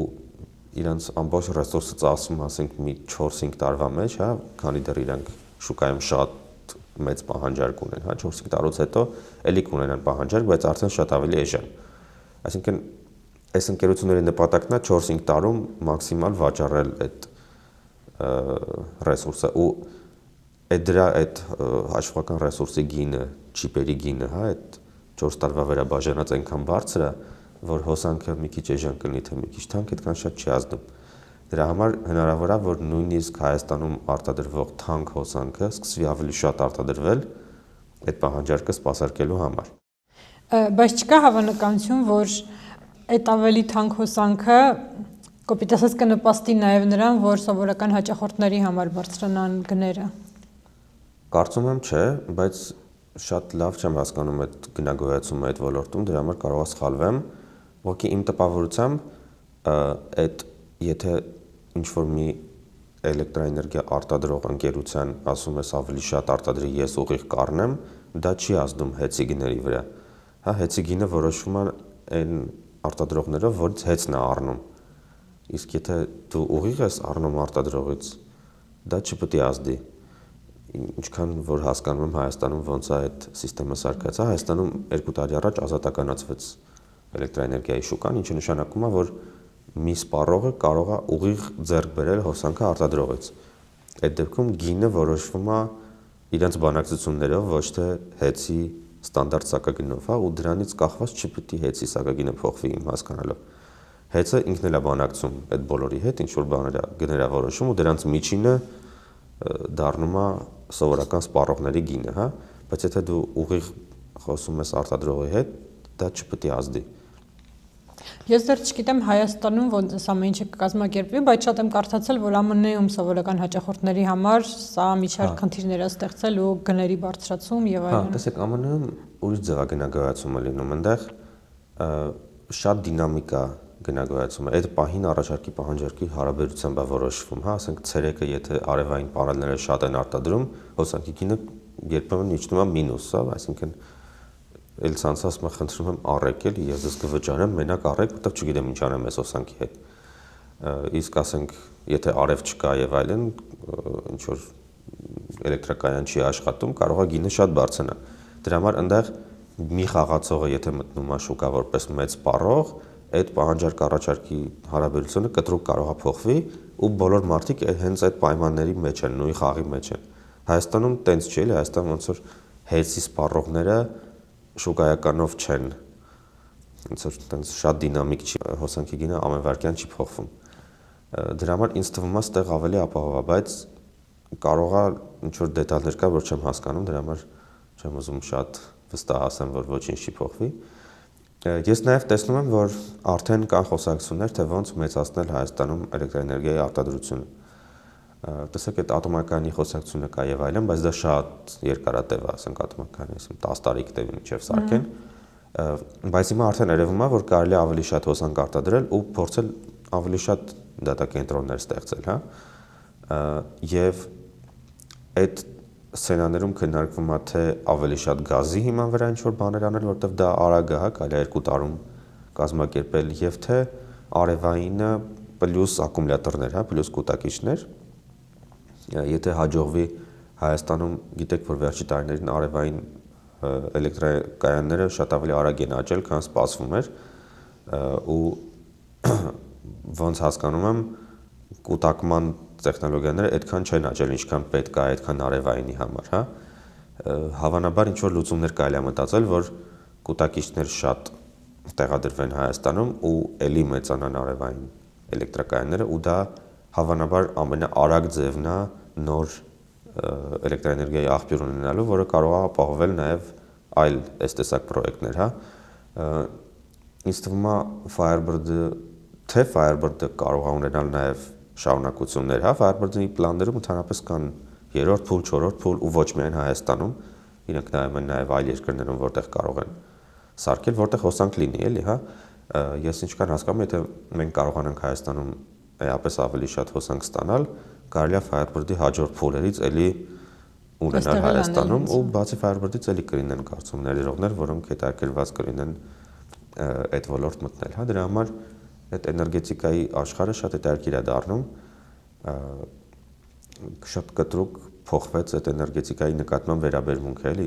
իրանց ամբողջ ռեսուրսը ծախսում, ասենք, մի 4-5 տարվա մեջ, հա, քանի դեռ իրանք շուկայում շատ մեծ պահանջարկ ունեն, հա, 4-5 տարուց հետո էլի կունենան պահանջարկ, բայց արդեն շատ ավելի էժան։ Այսինքն այս ընկերությունների նպատակն է 4-5 տարում մաքսիմալ վաճառել այդ ռեսուրսը ու այդ հաշվական ռեսուրսի գինը, չիպերի գինը, հա, այդ 4 տարվա վերաբաժանած այնքան բարձր է, որ հոսանքը մի քիչ էժան կլինի, թե մի քիչ թանկ, այդքան շատ չի ազդում։ Դրա համար հնարավոր է, որ նույնիսկ Հայաստանում արտադրվող թանկ հոսանքը սկսվի ավելի շատ արտադրվել այդ պահանջարկը սպասարկելու համար։ Բայց չկա հավանականություն, որ այդ ավելի թանկ հոսանքը կոպիտ ասած կնպաստի նաև նրան, որ սովորական հաճախորդների համար բարձրանան գները։ Կարծում եմ չէ, բայց շատ լավ չեմ հասկանում այդ գնագոյացումը այդ ոլորտում, դրա համար կարող է սխալվեմ, ուղղակի իմ տպավորությամբ այդ եթե ինչ-որ մի էլեկտրաէներգիա արտադրող ընկերության ասում ես ավելի շատ արտադրի, ես ուղիղ կառնեմ, դա չի ազդում հեծի գների վրա։ Հա, հեծի գինը որոշվում է այն արտադրողներով, որից հեծն է առնում։ Իսկ եթե դու ուղիղ ես առնում արտադրողից, դա չպետք է ազդի։ Ինչքան որ հասկանում եմ Հայաստանում ոնց է այդ համակարգը սարքած, Հայաստանում 2 տարի առաջ ազատականացվեց էլեկտրաէներգիայի շուկան, ինչը նշանակում է, որ մի սպառողը կարող է ուղիղ ձեռք բերել հոսանքը արտադրողից։ Այդ դեպքում գինը որոշվում է իրենց բանակցություններով, ոչ թե հեծի ստանդարտ սակագնով, հա, ու դրանից կախված չպետք է հեծի սակագինը փոխվի իմ հասկանալով։ Հեծը ինքն էլ է բանակցում այդ բոլորի հետ, ինչ որ բաներ գներա որոշում ու դրանց միջինը դառնում է սովորական սպառողների գինը, հա, բայց եթե դու ուղիղ խոսում ես արտադրողի հետ, դա չպետք է ազդի։ Ես դեռ չգիտեմ Հայաստանում ոնց է ամեն ինչը կկազմակերպվի, բայց շատ եմ կարդացել, որ ԱՄՆ-ում սովորական հաճախորդների համար սա միջարկ խնդիրներ է ստեղծել ու գների բարձրացում եւ այլն։ Հա, տեսեք, ԱՄՆ-ում ուրիշ ձևագնագոյացում է լինում, այնտեղ շատ դինամիկ է գնագոյացումը։ Այդ պահին առաջարկի պահանջարկի հարաբերությամբ է որոշվում, հա, ասենք ցերեկը եթե արևային պանելները շատ են արտադրում, հոսանքի գինը երբեմն իջնում է մինուս, հա, այսինքն էլ ցանցած մը խնդրում եմ առեք էլի, ես դες կվճարեմ, մենակ առեք, որտեղ չգիտեմ ինչ անեմ այս հոսանքի հետ։ Իսկ ասենք, եթե արև չկա եւ այլն, ինչ որ էլեկտրակայան չի աշխատում, կարող է գինը շատ բարձրանա։ Դրա համար այնտեղ մի խաղացողը եթե մտնում է շուկա որպես մեծ սպառող, այդ պահանջարկ առաջարկի հարաբերությունը կտրուկ կարող է փոխվի ու բոլոր մարդիկ հենց այդ պայմանների մեջ են, նույն խաղի մեջ են։ Հայաստանում տենց չի, էլի, Հայաստանում ոնց որ հեծի սպառողները շուկայականով չեն, ոնց որ տենց շատ դինամիկ չի, հոսանքի գինը ամենվարկյան չի փոխվում։ Դրա համար ինձ թվում է այստեղ ավելի ապահով է, բայց կարող է ինչ որ դետալներ կա, որ չեմ հասկանում, դրա համար չեմ ուզում շատ վստահ ասեմ, որ ոչինչ չի փոխվի։ Ես նաև տեսնում եմ, որ արդեն կան խոսակցություններ, թե ոնց մեծացնել Հայաստանում էլեկտրաէներգիայի արտադրությունը։ Տեսեք, այդ ատոմակայանի խոսակցությունը կա եւ այլն, բայց դա շատ երկարատև է, ասենք ատոմակայանի, ասեմ 10 տարի կտևի մինչեւ սարքեն։ Բայց հիմա արդեն երևում է, որ կարելի է ավելի շատ հոսանք արտադրել ու փորձել ավելի շատ դատակենտրոններ ստեղծել, հա։ Եվ այդ սցենաներում քննարկվում է թե ավելի շատ գազի հիման վրա ինչ-որ բաներ անել, որովհետև դա արագ է, հա, կարելի է 2 տարում կազմակերպել, եւ թե արևայինը պլյուս ակումուլյատորներ, հա, պլյուս կուտակիչներ։ Եթե հաջողվի Հայաստանում, գիտեք, որ վերջի տարիներին արևային էլեկտրակայանները շատ ավելի արագ են աճել, քան սպասվում էր, ու ոնց հասկանում եմ, կուտակման տեխնոլոգիաները այդքան չեն աճել, ինչքան պետք է այդքան արևայինի համար, հա։ Հավանաբար ինչ որ լուծումներ կարելի է մտածել, որ կուտակիչներ շատ տեղադրվեն Հայաստանում ու էլի մեծանան արևային էլեկտրակայանները, ու դա հավանաբար ամենաարագ ձևն է նոր էլեկտրաէներգիայի աղբյուր ունենալու, որը կարող է ապահովել նաև այլ այս տեսակ պրոյեկտներ, հա։ Ինձ թվում է Firebird-ը կարող է ունենալ նաև շարունակություններ, հա, Firebird-ի պլաններում ընդհանրապես կան երրորդ փուլ, չորրորդ փուլ ու ոչ միայն Հայաստանում, իրենք նայում են նաև այլ երկրներում, որտեղ կարող են սարքել, որտեղ հոսանք լինի, էլի, հա։ Ես ինչքան հասկանում եմ, եթե մենք կարողանանք Հայաստանում էապես ավելի շատ հոսանք ստանալ, կարելի է Firebird-ի հաջորդ փուլերից էլի ունենալ Հայաստանում, ու բացի Firebird-ից էլի կլինեն կարծում ներդրողներ, որոնք հետաքրքրված կլինեն այդ ոլորտ մտնել, հա, դրա համար այդ էներգետիկայի աշխարհը շատ հետաքրքիր է դառնում, շատ կտրուկ փոխվեց այդ էներգետիկայի նկատմամբ վերաբերմունքը, էլի,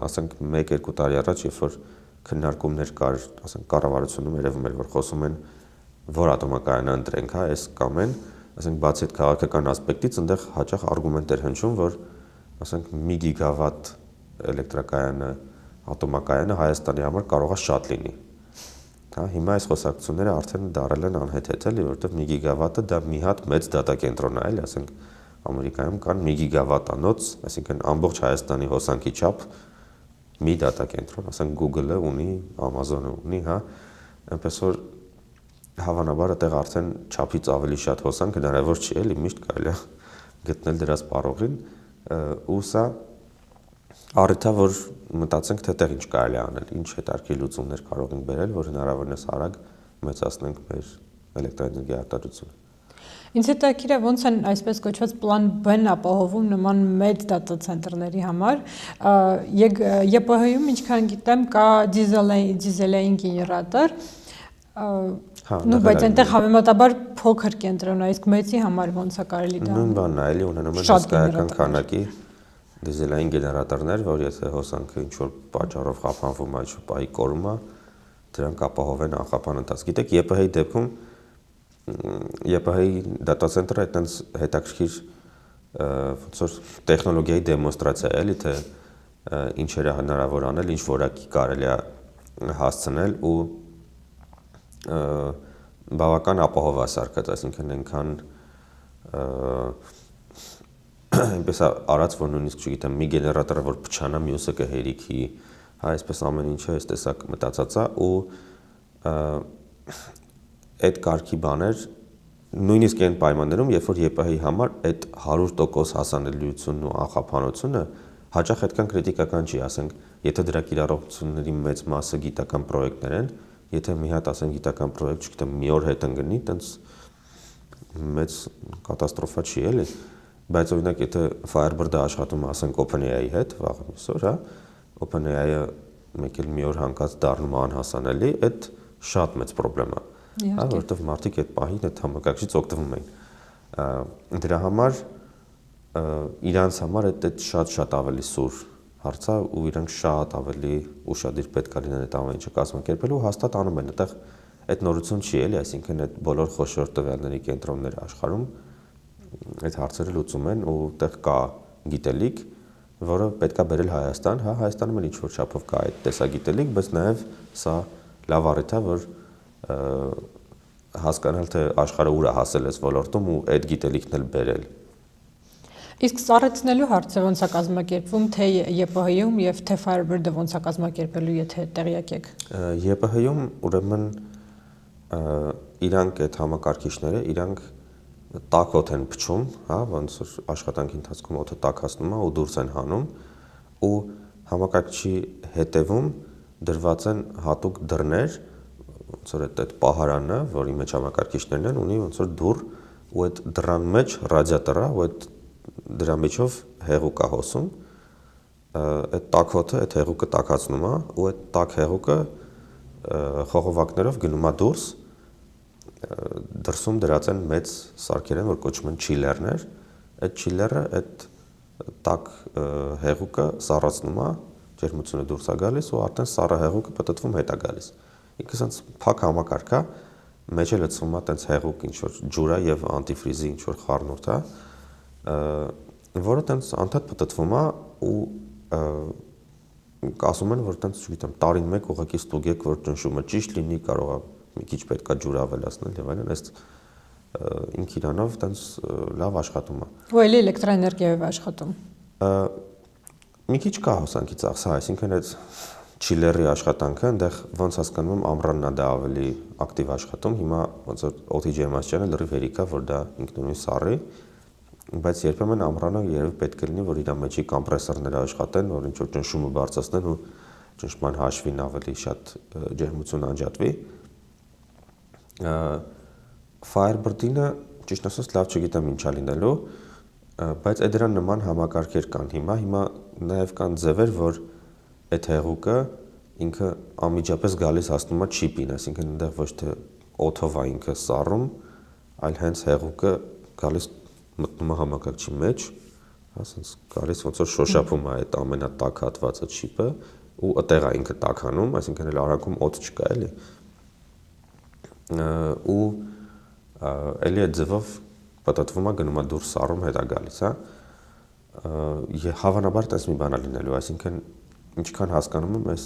ասենք 1-2 տարի առաջ, երբ որ քննարկումներ կար, ասենք կառավարությունում երևում էր, որ խոսում են, որ ատոմակայանը ընտրենք, հա, այս կամ այն, ասենք բացի այդ քաղաքական ասպեկտից, այնտեղ հաճախ արգումենտ էր հնչում, որ ասենք 1 գիգավատ էլեկտրակայանը, ատոմակայանը Հայաստանի համար կարող է շատ լինի։ Հա, հիմա այս խոսակցությունները արդեն դարել են անհեթեթ, էլի, որովհետև 1 գիգավատը դա մի հատ մեծ դատակենտրոն է, էլի, ասենք Ամերիկայում կան 1 գիգավատանոց, այսինքն ամբողջ Հայաստանի հոսանքի չափ մի դատակենտրոն, ասենք Google-ը ունի, Amazon-ը ունի, հա, այնպես որ հավանաբար այդտեղ արդեն չափից ավելի շատ հոսանք հնարավոր չի, էլի, միշտ կարելի է գտնել դրա սպառողին, ու սա առիթ է, որ մտածենք, թե տեղ ինչ կարելի է անել, ինչ հետաքրքիր լուծումներ կարող ենք բերել, որ հնարավորինս արագ մեծացնենք մեր էլեկտրաէներգիայի արտադրությունը։ Ինձ հետաքրքիր է ոնց են այսպես կոչված պլան B-ն ապահովում նման մեծ դատա ցենտրների համար։ ԵՊՀ-ում ինչքան գիտեմ կա դիզելային գեներատոր, նո բայց այնտեղ համեմատաբար փոքր կենտրոն է, իսկ մեծի համար ոնց է կարելի դա։ Նույն բանն է, էլի ունենում են հսկայական քանակի դիզելային գեներատորներ, որ եթե հոսանքը ինչ որ պատճառով խափանվում է, ինչ որ պահի կորում է, դրանք ապահովեն անխափան ընթաց։ Գիտեք, ԵՊՀ-ի դեպքում ԵՊՀ-ի դատա ցենտրը այդտենց հետաքրքիր ոնց որ տեխնոլոգիայի դեմոնստրացիա է, էլի, թե ինչեր է հնարավոր անել, ինչ որակի կարելի է հասցնել ու բավական ապահով է սարքած, այսինքն այնքան այնպես արած, որ նույնիսկ չգիտեմ, մի գեներատորը որ փչանա, մյուսը կհերիքի, հա, այսպես ամեն ինչը այս տեսակ մտածած է ու այդ կարգի բաներ նույնիսկ այն պայմաններում, երբ որ ԵՊՀ-ի համար այդ 100% հասանելիությունն ու անխափանությունը հաճախ այդքան քրիտիկական չի, ասենք, եթե դրա կիրառությունների մեծ մասը գիտական պրոյեկտներ են, եթե մի հատ ասենք գիտական պրոյեկտ, չգիտեմ, մի օր հետ ընկնի, տենց մեծ կատաստրոֆա չի, էլի, բայց օրինակ եթե Firebird-ը աշխատում է, ասենք OpenAI-ի հետ, վաղը միսօր, հա, OpenAI-ը մեկ էլ մի օր հանկած դառնում անհասանելի, այդ շատ մեծ խնդրեմ է, հա, որովհետև մարդիկ այդ պահին այդ համակարգչից օգտվում էին։ Դրա համար իրանց համար այդ շատ ավելի սուր հարց է ու իրանք շատ ավելի ուշադիր պետք է լինեն այդ ամեն ինչը կազմակերպելու, հաստատ անում են, այդտեղ այդ նորություն չի, էլի, այսինքն այդ բոլոր խոշոր տվյալների կենտրոնները աշխարհում այդ հարցերը լուծում են ու այդտեղ կա գիտելիք, որը պետք է բերել Հայաստան, հա, Հայաստանում էլ ինչ-որ չափով կա այդ տեսագիտելիք, բայց նաև սա լավ առիթ է, որ հասկանալ, թե աշխարհը ուր է հասել այս ոլորտում ու այդ գիտելիքն էլ բերել։ Իսկ սառեցնելու հարցը ոնց է կազմակերպվում, թե ԵՊՀ-ում եւ թե Firebird-ը ոնց է կազմակերպելու, եթե տեղյակ եք։ ԵՊՀ-ում ուրեմն իրանք այդ համակարգիչները, իրանք տաք օդ են փչում, հա, ոնց որ աշխատանքի ընթացքում օդը տաքացնում է ու դուրս են հանում ու համակարգչի հետևում դրված են հատուկ դռներ, ոնց որ այդ պահարանը, որի մեջ համակարգիչներն են, ունի ոնց որ դուռ ու այդ դռան մեջ ռադիատոր է ու այդ դրա միջով հեղուկ է հոսում, այդ տաք օդը այդ հեղուկը տաքացնում է ու այդ տաք հեղուկը խողովակներով գնում է դուրս, դրսում դրած են մեծ սարքեր են, որ կոչվում են չիլերներ, այդ չիլերը այդ տաք հեղուկը սառեցնում է ջերմությունը դուրս է գալիս ու արդեն սառը հեղուկը պտտվում հետ է գալիս։ Ինքը ասենց փակ համակարգ է, մեջը լցվում է տենց հեղուկ ինչ որ ջուր է եւ անտիֆրիզի ինչ որ խառնուրդ է, որը տենց անդադ պտտվում է ու ասում են որ տենց չգիտեմ տարին մեկ ուղղակի ստուգեք որ ճնշումը ճիշտ լինի, կարող է մի քիչ պետքա ջուր ավելացնել եւ այլն, այս ինքը իրանով տենց լավ աշխատում է։ Ու էլի էլեկտրոէներգիայով աշխատում։ Մի քիչ կա հոսանքի ծախսը, այսինքն այդ չիլերի աշխատանքը, այնտեղ ոնց հասկանում եմ ամռանն է դա ավելի ակտիվ աշխատում, հիմա ոնց որ օդի ջերմաստիճանը լրիվ հերիք է, որ դա ինքնուրույն սառի, բայց երբեմն ամռանը երևի պետք է լինի, որ իր մեջի կոմպրեսորները աշխատեն, որ ինչ որ ճնշումը բարձրացնեն ու ճնշման հաշվին ավելի շատ ջերմություն անջատվի։ Firebird-ը ճիշտ ասած լավ չգիտեմ ինչա լինելու, բայց այդ դրան նման համակարգեր կան հիմա նաև կան ձևեր, որ այդ հեղուկը ինքը անմիջապես գալիս հասնում է չիպին, այսինքն այնտեղ ոչ թե օդով է ինքը սառում, այլ հենց հեղուկը գալիս մտնում է համակարգչի մեջ, ասենց գալիս ոնց որ շոշափում է այդ ամենատակ հատվածը չիպը ու այդտեղ է ինքը տաքանում, այսինքն էլ արանքում օդ չկա էլի։ Ու էլի այդ ձևով պտտվում է գնում է դուրս սառում հետ է գալիս, հա։ Հավանաբար տես մի բան է լինելու, այսինքն ինչքան հասկանում եմ, այս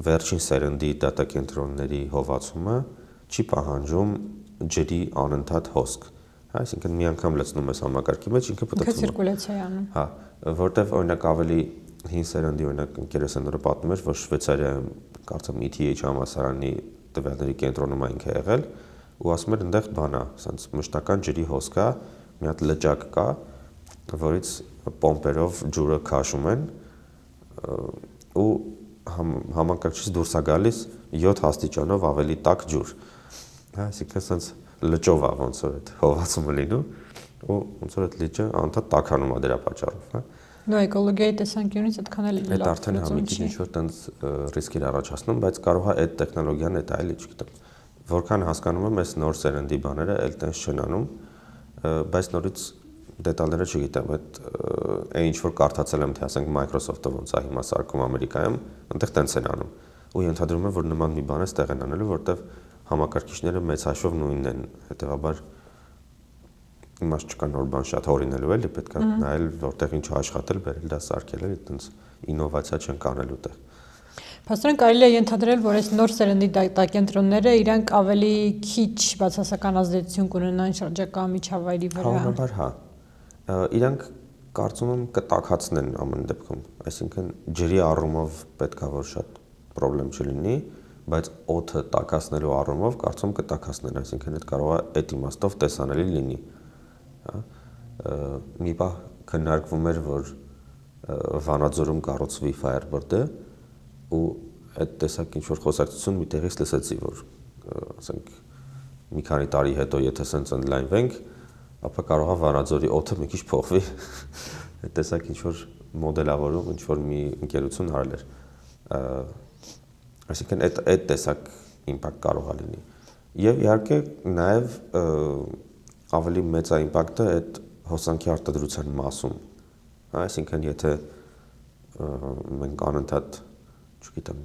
վերջին սերնդի դատակենտրոնների հովացումը չի պահանջում ջրի անընդհատ հոսք, հա, այսինքն մի անգամ լցնում ես համակարգի մեջ, ինքը պտտվում է։ Ինքը ցիրկուլյացիա է անում։ Հա, որտեվ օրինակ ավելի հին սերնդի օրինակ ընկերս նորը պատմում էր, որ Շվեյցարիայում կարծեմ ETH համալսարանի տվյալների կենտրոնում է ինքը եղել ու ասում էր այնտեղ բան է, ասենց մշտական ջրի հոսք է, մի հատ լճակ կա, որից պոմպերով ջուրը քաշում են ու համակարգչից դուրս է գալիս 7 աստիճանով ավելի տաք ջուր։ Հա, այսինքն ասենց լճով է ոնց որ այդ հովացումը լինում ու ոնց որ այդ լճը անդադ տաքանում է դրա պատճառով, հա։ Նո էկոլոգիայի տեսանկյունից այդքան էլ լավ։ Այդ արդեն մի քիչ ինչ որ տենց ռիսկեր առաջացնում, բայց կարող է այդ տեխնոլոգիան այդ այլ, չգիտեմ։ Որքան հասկանում եմ, այս նոր սերնդի բաները էլ տենց չեն անում, բայց նորից դետալները չգիտեմ, այդ ինչ որ կարդացել եմ, թե ասենք Microsoft-ը ոնց է հիմա սարքում Ամերիկայում, այնտեղ տենց են անում։ Ու ենթադրում եմ, որ նման մի բան է ստեղ են անելու, որտեվ համակարգիչները մեծ հաշվով նույնն են, հետեւաբար իմաստ չկա նոր բան շատ հորինելու էլի, պետք է նայել որտեղ ինչ աշխատել, բերել դա սարքել էլի, այտենց ինովացիա չեն կանելու տեղ։ Փաստորեն կարելի է ենթադրել, որ այս նոր սերնդի դատակենտրոնները իրանք ավելի քիչ բացասական ազդեցություն կունենան շրջակա միջավայրի վրա։ Հավանաբար հա։ Իրանք կարծում եմ կտաքացնեն ամեն դեպքում, այսինքն ջրի առումով պետքա որ շատ խնդրեմ չլինի, բայց օդը տաքացնելու առումով կարծում կտաքացնեն, այսինքն այդ կարող է այդ իմաստով տեսանելի լինի։ Հա, մի բան քննարկվում էր, որ Վանաձորում կառուցվի Firebird-ը ու այդ տեսակ ինչ որ խոսակցություն մի տեղից լսեցի, որ ասենք մի քանի տարի հետո եթե սենց ընդլայնվենք, ապա կարող է Վանաձորի օդը մի քիչ փոխվի։ Այդ տեսակ ինչ որ մոդելավորում, ինչ որ մի ընկերություն արել էր։ Այսինքն այդ տեսակ իմպակտ կարող է լինի։ Եվ իհարկե նաև ավելի մեծ է իմպակտը այդ հոսանքի արտադրության մասում։ Այսինքն եթե մենք անընդհատ, չգիտեմ,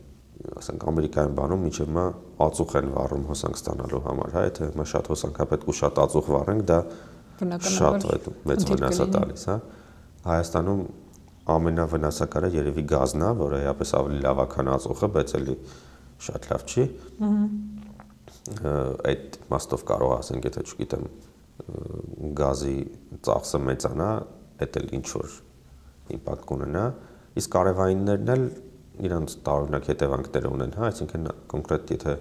ասենք Ամերիկայում բանում մինչև հիմա ածուխ են վառում հոսանք ստանալու համար, հա, եթե հիմա շատ հոսանքապետք ու շատ ածուխ վառենք, դա շատ մեծ վնաս է տալիս, հա։ Հայաստանում ամենավնասակարը երևի գազն է, որը եւս ավելի լավական ածուխը, բայց էլի շատ լավ չի։ Այդ մաստով կարող ասենք, եթե չգիտեմ, գազի ծախսը մեծանա, դա էլ ինչ որ իմպակտ կունենա, իսկ արևայիններն էլ իրանց տարօրինակ հետևանքներ ունեն, հա, այսինքն կոնկրետ եթե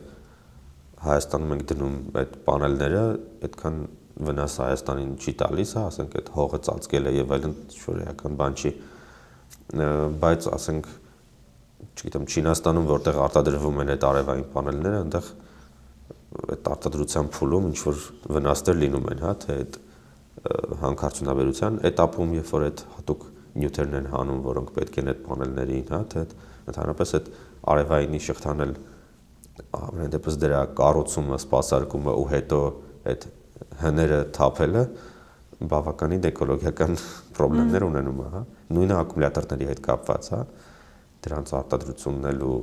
Հայաստանում ենք դնում այդ պանելները, այդքան վնաս Հայաստանին չի տալիս, հա, ասենք այդ հողը ծածկելը եւ այլն ինչ-որ էական բան չի, բայց ասենք, չգիտեմ, Չինաստանում որտեղ արտադրվում են այդ արևային պանելները, այնտեղ այդ արտադրության փուլում ինչ որ վնասներ լինում են, հա, թե այդ հանքարդյունաբերության этаպում, երբ որ այդ հատուկ նյութերն են հանում, որոնք պետք են այդ պանելներին, հա, թե ընդհանրապես այդ արևայինի շղթան էլ ամեն դեպս դրա կառուցումը, սպասարկումը ու հետո այդ հները թափելը բավականին էկոլոգիական խնդիրներ ունենում է, հա, նույնը ակումուլյատորների հետ կապված, հա, դրանց արտադրությունն էլ ու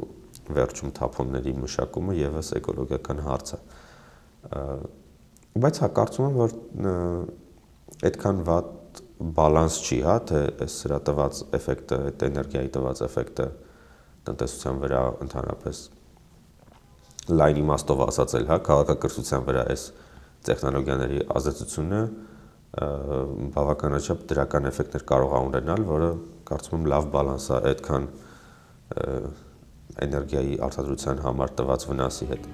վերջում թափոնների մշակումը եւս էկոլոգիական հարց է։ Բայց հա կարծում եմ, որ այդքան վատ բալանս չի, հա, թե այս սրա տված էֆեկտը, այդ էներգիայի տված էֆեկտը տնտեսության վրա ընդհանրապես լայն իմաստով ասածել, հա, քաղաքակրթության վրա այս տեխնոլոգիաների ազդեցությունը բավականաչափ դրական էֆեկտներ կարող է ունենալ, որը կարծում եմ լավ բալանս է այդքան էներգիայի արտադրության համար տված վնասի հետ։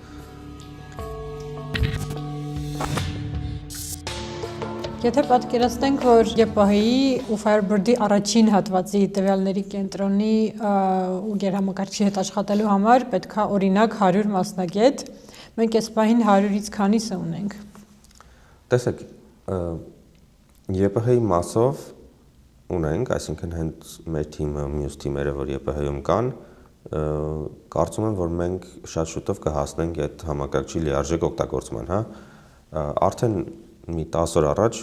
Եթե պատկերացնենք, որ ԵՊՀ-ի ու Firebird-ի առաջին հատվածի տվյալների կենտրոնի ու գերհամակարգչի հետ աշխատելու համար պետք է օրինակ 100 մասնագետ, մենք այս պահին 100-ից քանիսը ունենք։ Տեսեք, ԵՊՀ-ի մասով ունենք, այսինքն հենց մեր թիմը, մյուս թիմերը, որ ԵՊՀ-ում կան, կարծում եմ, որ մենք շատ շուտով կհասնենք այդ համակարգչի լիարժեք օգտագործման, հա։ Արդեն մի 10 օր առաջ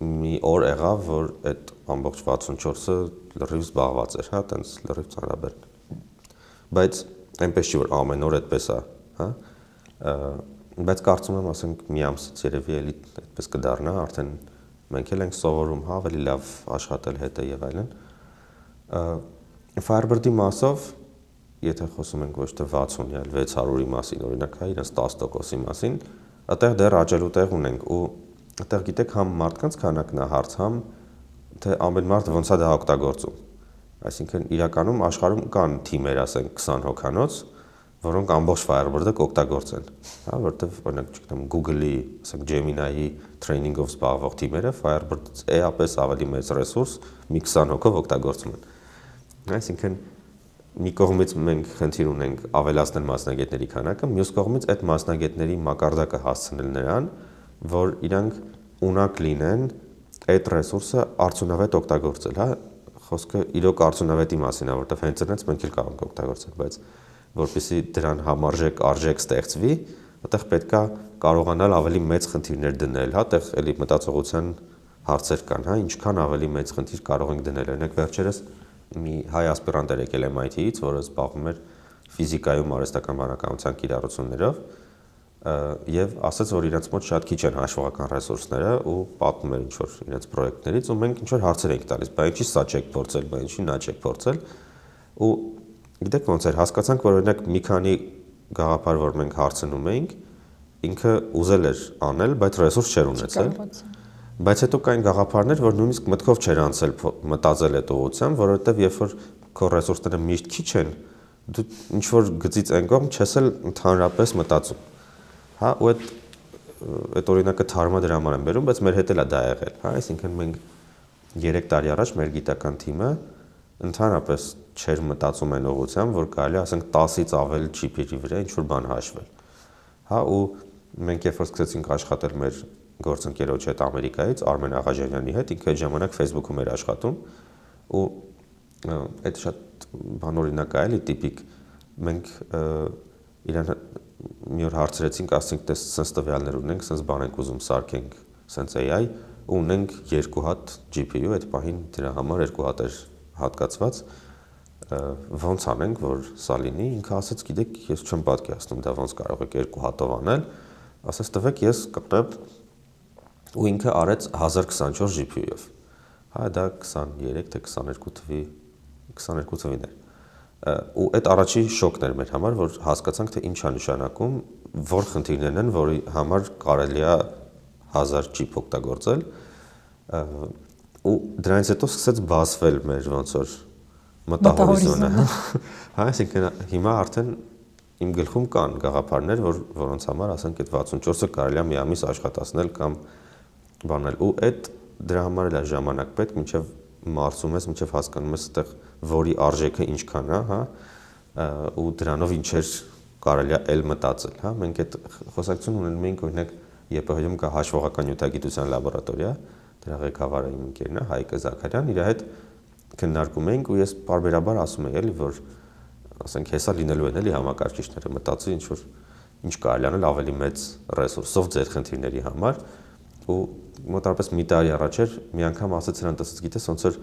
մի օր եղավ, որ այդ ամբողջ 64-ը լրիվ զբաղված էր, հա, տենց լրիվ ծանրաբեռն։ Բայց այնպես չի, որ ամեն օր այդպես է, հա։ Բայց կարծում եմ, ասենք մի ամսից երևի էլի այդպես կդառնա, արդեն մենք էլ ենք սովորում, հա, ավելի լավ աշխատել հետը եւ այլն։ Firebird-ի մասով, եթե խոսում ենք ոչ թե 60-ի, այլ 600-ի մասին, օրինակ, հա, իրենց 10%-ի մասին, այդտեղ դեռ աճելու տեղ ունենք ու այդտեղ գիտեք համ մարդկանց քանակն է հարց, համ թե ամեն մարդ ոնց է դա օգտագործում։ Այսինքն իրականում աշխարհում կան թիմեր, ասենք 20 հոգանոց, որոնք ամբողջ Firebird-ը կօգտագործեն, հա, որտեվ օրինակ, չգիտեմ, Google-ի, ասենք Gemini-ի training-ով զբաղվող թիմերը Firebird-ից էապես ավելի մեծ ռեսուրս մի 20 հոգով օգտագործում են։ Այսինքն մի կողմից մենք խնդիր ունենք ավելացնել մասնագետների քանակը, մյուս կողմից այդ մասնագետների մակարդակը հասցնել նրան, որ իրանք ունակ լինեն այդ ռեսուրսը արդյունավետ օգտագործել, հա, խոսքը իրոք արդյունավետի մասին է, որտեղ հենց այնց մենք էլ կարող ենք օգտագործել, բայց որպեսզի դրան համարժեք արժեք ստեղծվի, այդտեղ պետք է կարողանալ ավելի մեծ խնդիրներ դնել, հա, այդտեղ էլի մտածողության հարցեր կան, հա, ինչքան ավելի մեծ խնդիր կարող ենք դնել, օրինակ վերջերս մի հայ ասպիրանտ էր եկել MIT-ից, որը զբաղվում էր ֆիզիկայում արհեստական բանականության կիրառություններով, եւ ասաց, որ իրենց մոտ շատ քիչ են հաշվողական ռեսուրսները ու պատմում էր ինչ-որ իրենց պրոյեկտներից ու մենք ինչ-որ հարցեր ենք տալիս, բա ինչի սա չեք փորձել, բա ինչի նա չեք փորձել ու գիտեք ոնց էր, հասկացանք, որ օրինակ մի քանի գաղափար, որ մենք հարցնում էինք, ինքը ուզել էր անել, բայց ռեսուրս չէր ունեցել։ Բայց հետո կային գաղափարներ, որ նույնիսկ մտքով չէր անցել մտածել այդ ուղղությամբ, որովհետև երբ որ քո ռեսուրսները միշտ քիչ են, դու ինչ որ գծից այն կողմ չես էլ ընդհանրապես մտածում։ Հա, ու այդ օրինակը թարմա դրա համար եմ բերում, բայց մեր հետ էլ է դա եղել, հա, այսինքն մենք 3 տարի առաջ մեր գիտական թիմը ընդհանրապես չէր մտածում այն ուղղությամբ, որ կարելի է ասենք 10-ից ավել GPU-ի վրա ինչ որ բան հաշվել։ Հա, ու մենք երբ որ սկսեցինք աշխատել մեր գործընկերոջ հետ Ամերիկայից, Արմեն Աղաջանյանի հետ, ինքը այդ ժամանակ Facebook-ում էր աշխատում ու այդ շատ բանօրինակ է, էլի տիպիկ։ Մենք իրան մի օր հարցրեցինք, ասենք, տես sense տվյալներ ունենք, sense բան ենք ուզում սարքենք, sense AI, ու ունենք 2 հատ GPU, այդ պահին դրա համար 2 հատ էր հատկացված, ոնց անենք, որ սա լինի, ինքը ասաց, գիտեք, ես չեմ պատկերացնում դա ոնց կարող եք 2 հատով անել, ասաց, տվեք ես կտրեմ ու ինքը արեց 1024 GPU-ով։ Հա, դա 23 թե 22 թվին էր։ Ու այդ առաջի շոկն էր մեր համար, որ հասկացանք, թե ինչ է նշանակում, որ խնդիրներն են, որի համար կարելի է 1000 chip օգտագործել, ու դրանից հետո սկսեց բացվել մեր ոնց որ մտահորիզոնը։ Հա, այսինքն հիմա արդեն իմ գլխում կան գաղափարներ, որոնց համար, ասենք, այդ 64-ը կարելի է մի ամիս աշխատացնել կամ բանել, ու այդ դրա համար էլ է ժամանակ պետք, մինչև մարսում ես, մինչև հասկանում ես այդտեղ որի արժեքը ինչքան է, հա, ու դրանով ինչեր կարելի է էլ մտածել, հա, մենք այդ խոսակցություն ունենում ենք, օրինակ ԵՊՀ-ում կա հաշվողական նյութագիտության լաբորատորիա, դրա ղեկավարը իմ ընկերն է, Հայկը Զաքարյան, իր հետ քննարկում էինք ու ես բարբերաբար ասում եմ, էլի, որ ասենք հեսա լինելու են էլի համակարգիչները, մտածի ինչ որ ինչ կարելի անել ավելի մեծ ռեսուրսով ձեր խնդիրների համար ու մոտավորապես մի տարի առաջ էր մի անգամ ասաց նրան, տեսած գիտես ոնց որ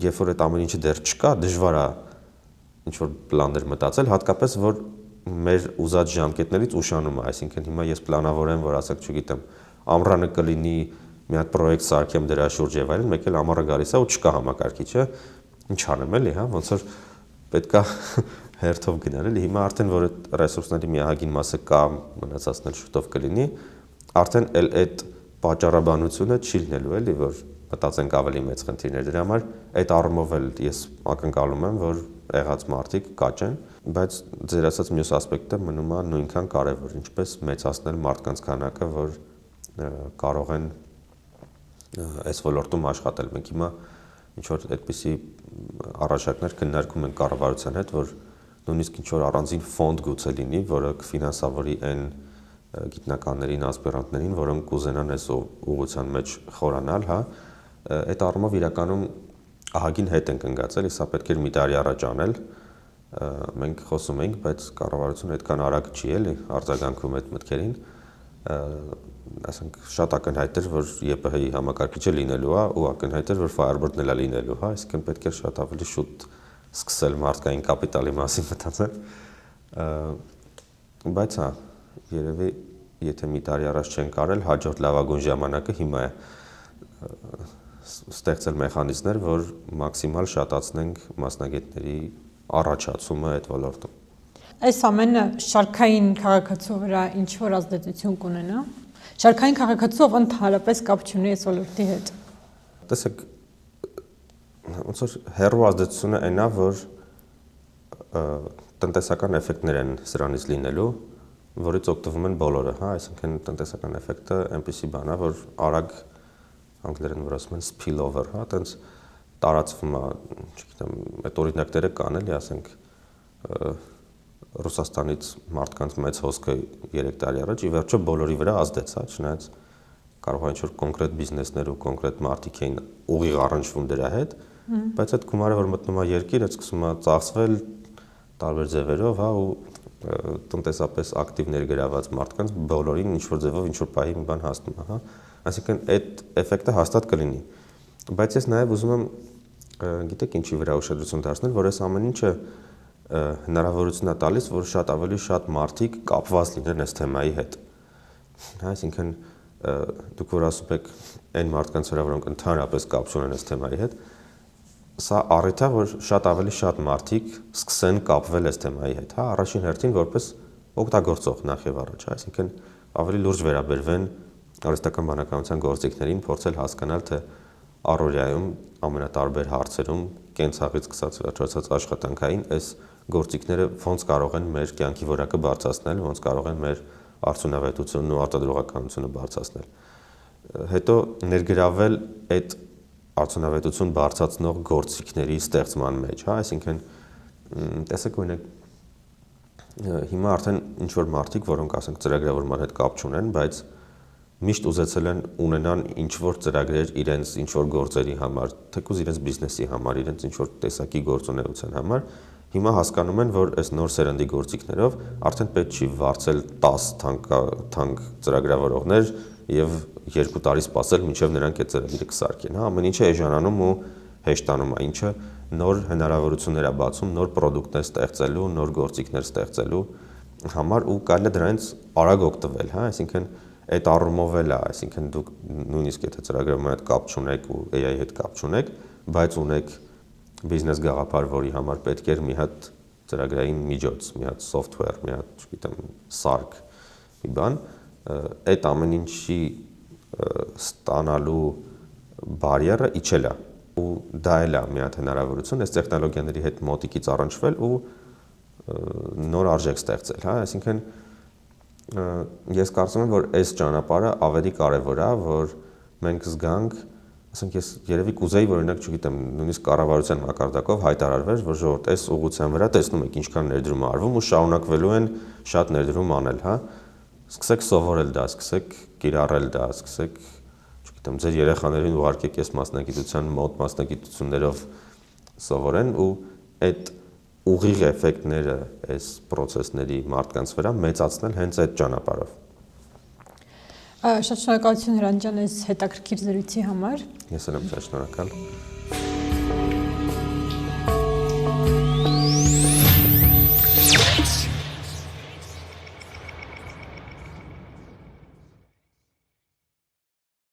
երբ որ այդ ամեն ինչը դեռ չկա, դժվար է ինչ որ պլաններ մտածել, հատկապես որ մեր ուզած ժամկետներից ուշանում է, այսինքն հիմա ես պլանավորեմ, որ ասենք, չգիտեմ, ամռանը կլինի մի հատ պրոյեկտ սարքեմ դրա շուրջ եւ այլն, մեկ էլ ամառը գալիս է ու չկա համակարգիչը, ինչ անեմ էլի, հա, ոնց որ պետքա հերթով գնալ էլի, հիմա արդեն որ այդ ռեսուրսների մի ահագին մասը կա, մնացածն էլ շուտով կլինի, արդեն այդ պատճառաբանությունը չի լինելու էլի, որ մտածենք ավելի մեծ խնդիրներ, դրա համար այդ առումով էլ ես ակնկալում եմ, որ եղած մարդիկ կաճեն, բայց ձեր ասած մյուս ասպեկտը մնում է նույնքան կարևոր, ինչպես մեծացնել մարդկանց քանակը, որ կարող են այս ոլորտում աշխատել։ Մենք հիմա ինչ որ այդպիսի առաջարկներ քննարկում ենք կառավարության հետ, որ նույնիսկ ինչ որ առանձին ֆոնդ գուցե լինի, որը կֆինանսավորի այն գիտնականներին, ասպիրանտներին, որոնք կուզենան այս ուղղության մեջ խորանալ, հա, այդ առումով իրականում ահագին հետ ենք ընկած, էլի, սա պետք էր մի տարի առաջ անել, մենք խոսում ենք, բայց կառավարությունը այդքան արագ չի, էլի, արձագանքում այդ մտքերին, ասենք շատ ակնհայտ էր, որ ԵՊՀ-ի համակարգիչը լինելու է ու ակնհայտ էր, որ Firebird-ն էլ լինելու, հա, այսինքն պետք էր շատ ավելի շուտ սկսել մարդկային կապիտալի մասին մտածել, բայց հա, երևի եթե մի տարի առաջ չենք արել, հաջորդ լավագույն ժամանակը հիմա է ստեղծել մեխանիզմներ, որ մաքսիմալ շատացնենք մասնագետների առաջացումը այդ ոլորտում։ Այս ամենը շարքային քաղաքացու վրա ինչ որ ազդեցություն կունենա։ Շարքային քաղաքացուով ընդհանրապես կապ չունի այս ոլորտի հետ։ Տեսեք, ոնց որ հեռու ազդեցությունը այնա, որ տնտեսական էֆեկտներ են սրանից լինելու, որից օգտվում են բոլորը, հա, այսինքն տնտեսական էֆեկտը այնպիսի բան է, որ արագ անգլերեն որ ասում են spillover, հա, այտենց տարածվում է, չգիտեմ, այդ օրինակները կան էլի, ասենք Ռուսաստանից մարդկանց մեծ հոսքը 3 տարի առաջ ի վերջո բոլորի վրա ազդեց, հա, չնայած կարող է ինչ-որ կոնկրետ բիզնեսներ ու կոնկրետ մարդիկ էին ուղիղ առնչվում դրա հետ, բայց այդ գումարը որ մտնում է երկիր, այդ սկսում է ծախսվել տարբեր ձևերով, հա, ու տնտեսապես ակտիվ ներգրաված մարդկանց բոլորին ինչ-որ ձևով ինչ-որ պահի մի բան հասնում է, հա, այսինքն այդ էֆեկտը հաստատ կլինի, բայց ես նաև ուզում եմ, գիտեք ինչի վրա ուշադրություն դարձնել, որ այս ամեն ինչը հնարավորություն է տալիս, որ շատ ավելի շատ մարդիկ կապված լինեն այս թեմայի հետ, այսինքն դուք որ ասում եք այն մարդկանց վրա, որոնք ընդհանրապես կապ չունեն այս թեմայի հետ, սա առիթ է, որ շատ ավելի շատ մարդիկ սկսեն կապվել այս թեմայի հետ, հա, առաջին հերթին որպես օգտագործող նախ եւ առաջ, այսինքն ավելի լուրջ վերաբերվեն արհեստական բանականության գործիքներին, փորձել հասկանալ, թե առօրյայում ամենատարբեր հարցերում կենցաղից սկսած վերջացած աշխատանքային այս գործիքները ոնց կարող են մեր կյանքի որակը բարձրացնել, ոնց կարող են մեր արդյունավետությունն ու արտադրողականությունը բարձրացնել։ Հետո ներգրավել այդ արդյունավետություն բարձրացնող գործիքների ստեղծման մեջ, հա, այսինքն տեսեք օրինակ հիմա արդեն ինչ որ մարդիկ, որոնք ասենք ծրագրավորման հետ կապ չունեն, բայց միշտ ուզեցել են ունենան ինչ որ ծրագրեր իրենց ինչ որ գործերի համար, թեկուզ իրենց բիզնեսի համար, իրենց ինչ որ տեսակի գործունեության համար, հիմա հասկանում են, որ այս նոր սերնդի գործիքներով արդեն պետք չի վարձել 10 թանկ ծրագրավորողներ եւ 2 տարի սպասել, մինչեւ նրանք այդ ծրագիրը կսարքեն, հա, ամեն ինչը էժանանում ու հեշտանում է, ինչը նոր հնարավորություններ է բացում, նոր պրոդուկտներ ստեղծելու, նոր գործիքներ ստեղծելու համար ու կարելի է դրանից արագ օգտվել, հա, այսինքն այդ առումով էլ է, այսինքն դուք նույնիսկ եթե ծրագրավորման հետ կապ չունեք ու AI հետ կապ չունեք, բայց ունեք բիզնես գաղափար, որի համար պետք էր մի հատ ծրագրային միջոց, մի հատ software, մի հատ, չգիտեմ, սարք, մի բան, այդ ամեն ինչի ստանալու բարիերը իջել է ու դա էլ է մի հատ հնարավորություն այս տեխնոլոգիաների հետ մոտիկից առնչվել ու նոր արժեք ստեղծել, հա, այսինքն ես կարծում եմ, որ այս ճանապարհը ավելի կարևոր է, որ մենք զգանք, ասենք ես երևի կուզեի, որ օրինակ, չգիտեմ, նույնիսկ կառավարության մակարդակով հայտարարվեր, որ ժողովուրդ այս ուղղության վրա տեսնում եք ինչքան ներդրում է արվում ու շարունակվելու են շատ ներդրում անել, հա։ Սկսեք սովորել դա, սկսեք կիրառել դա, սկսեք, չգիտեմ, ձեր երեխաներին ուղարկեք այս մասնագիտության մոտ մասնագիտություններով սովորեն ու այդ ուղիղ էֆեկտները այս process-ների մարդկանց վրա մեծացնել հենց այդ ճանապարհով։ Շատ շնորհակալություն Հրանտ ջան այս հետաքրքիր զրույցի համար։ Ես եմ շատ շնորհակալ։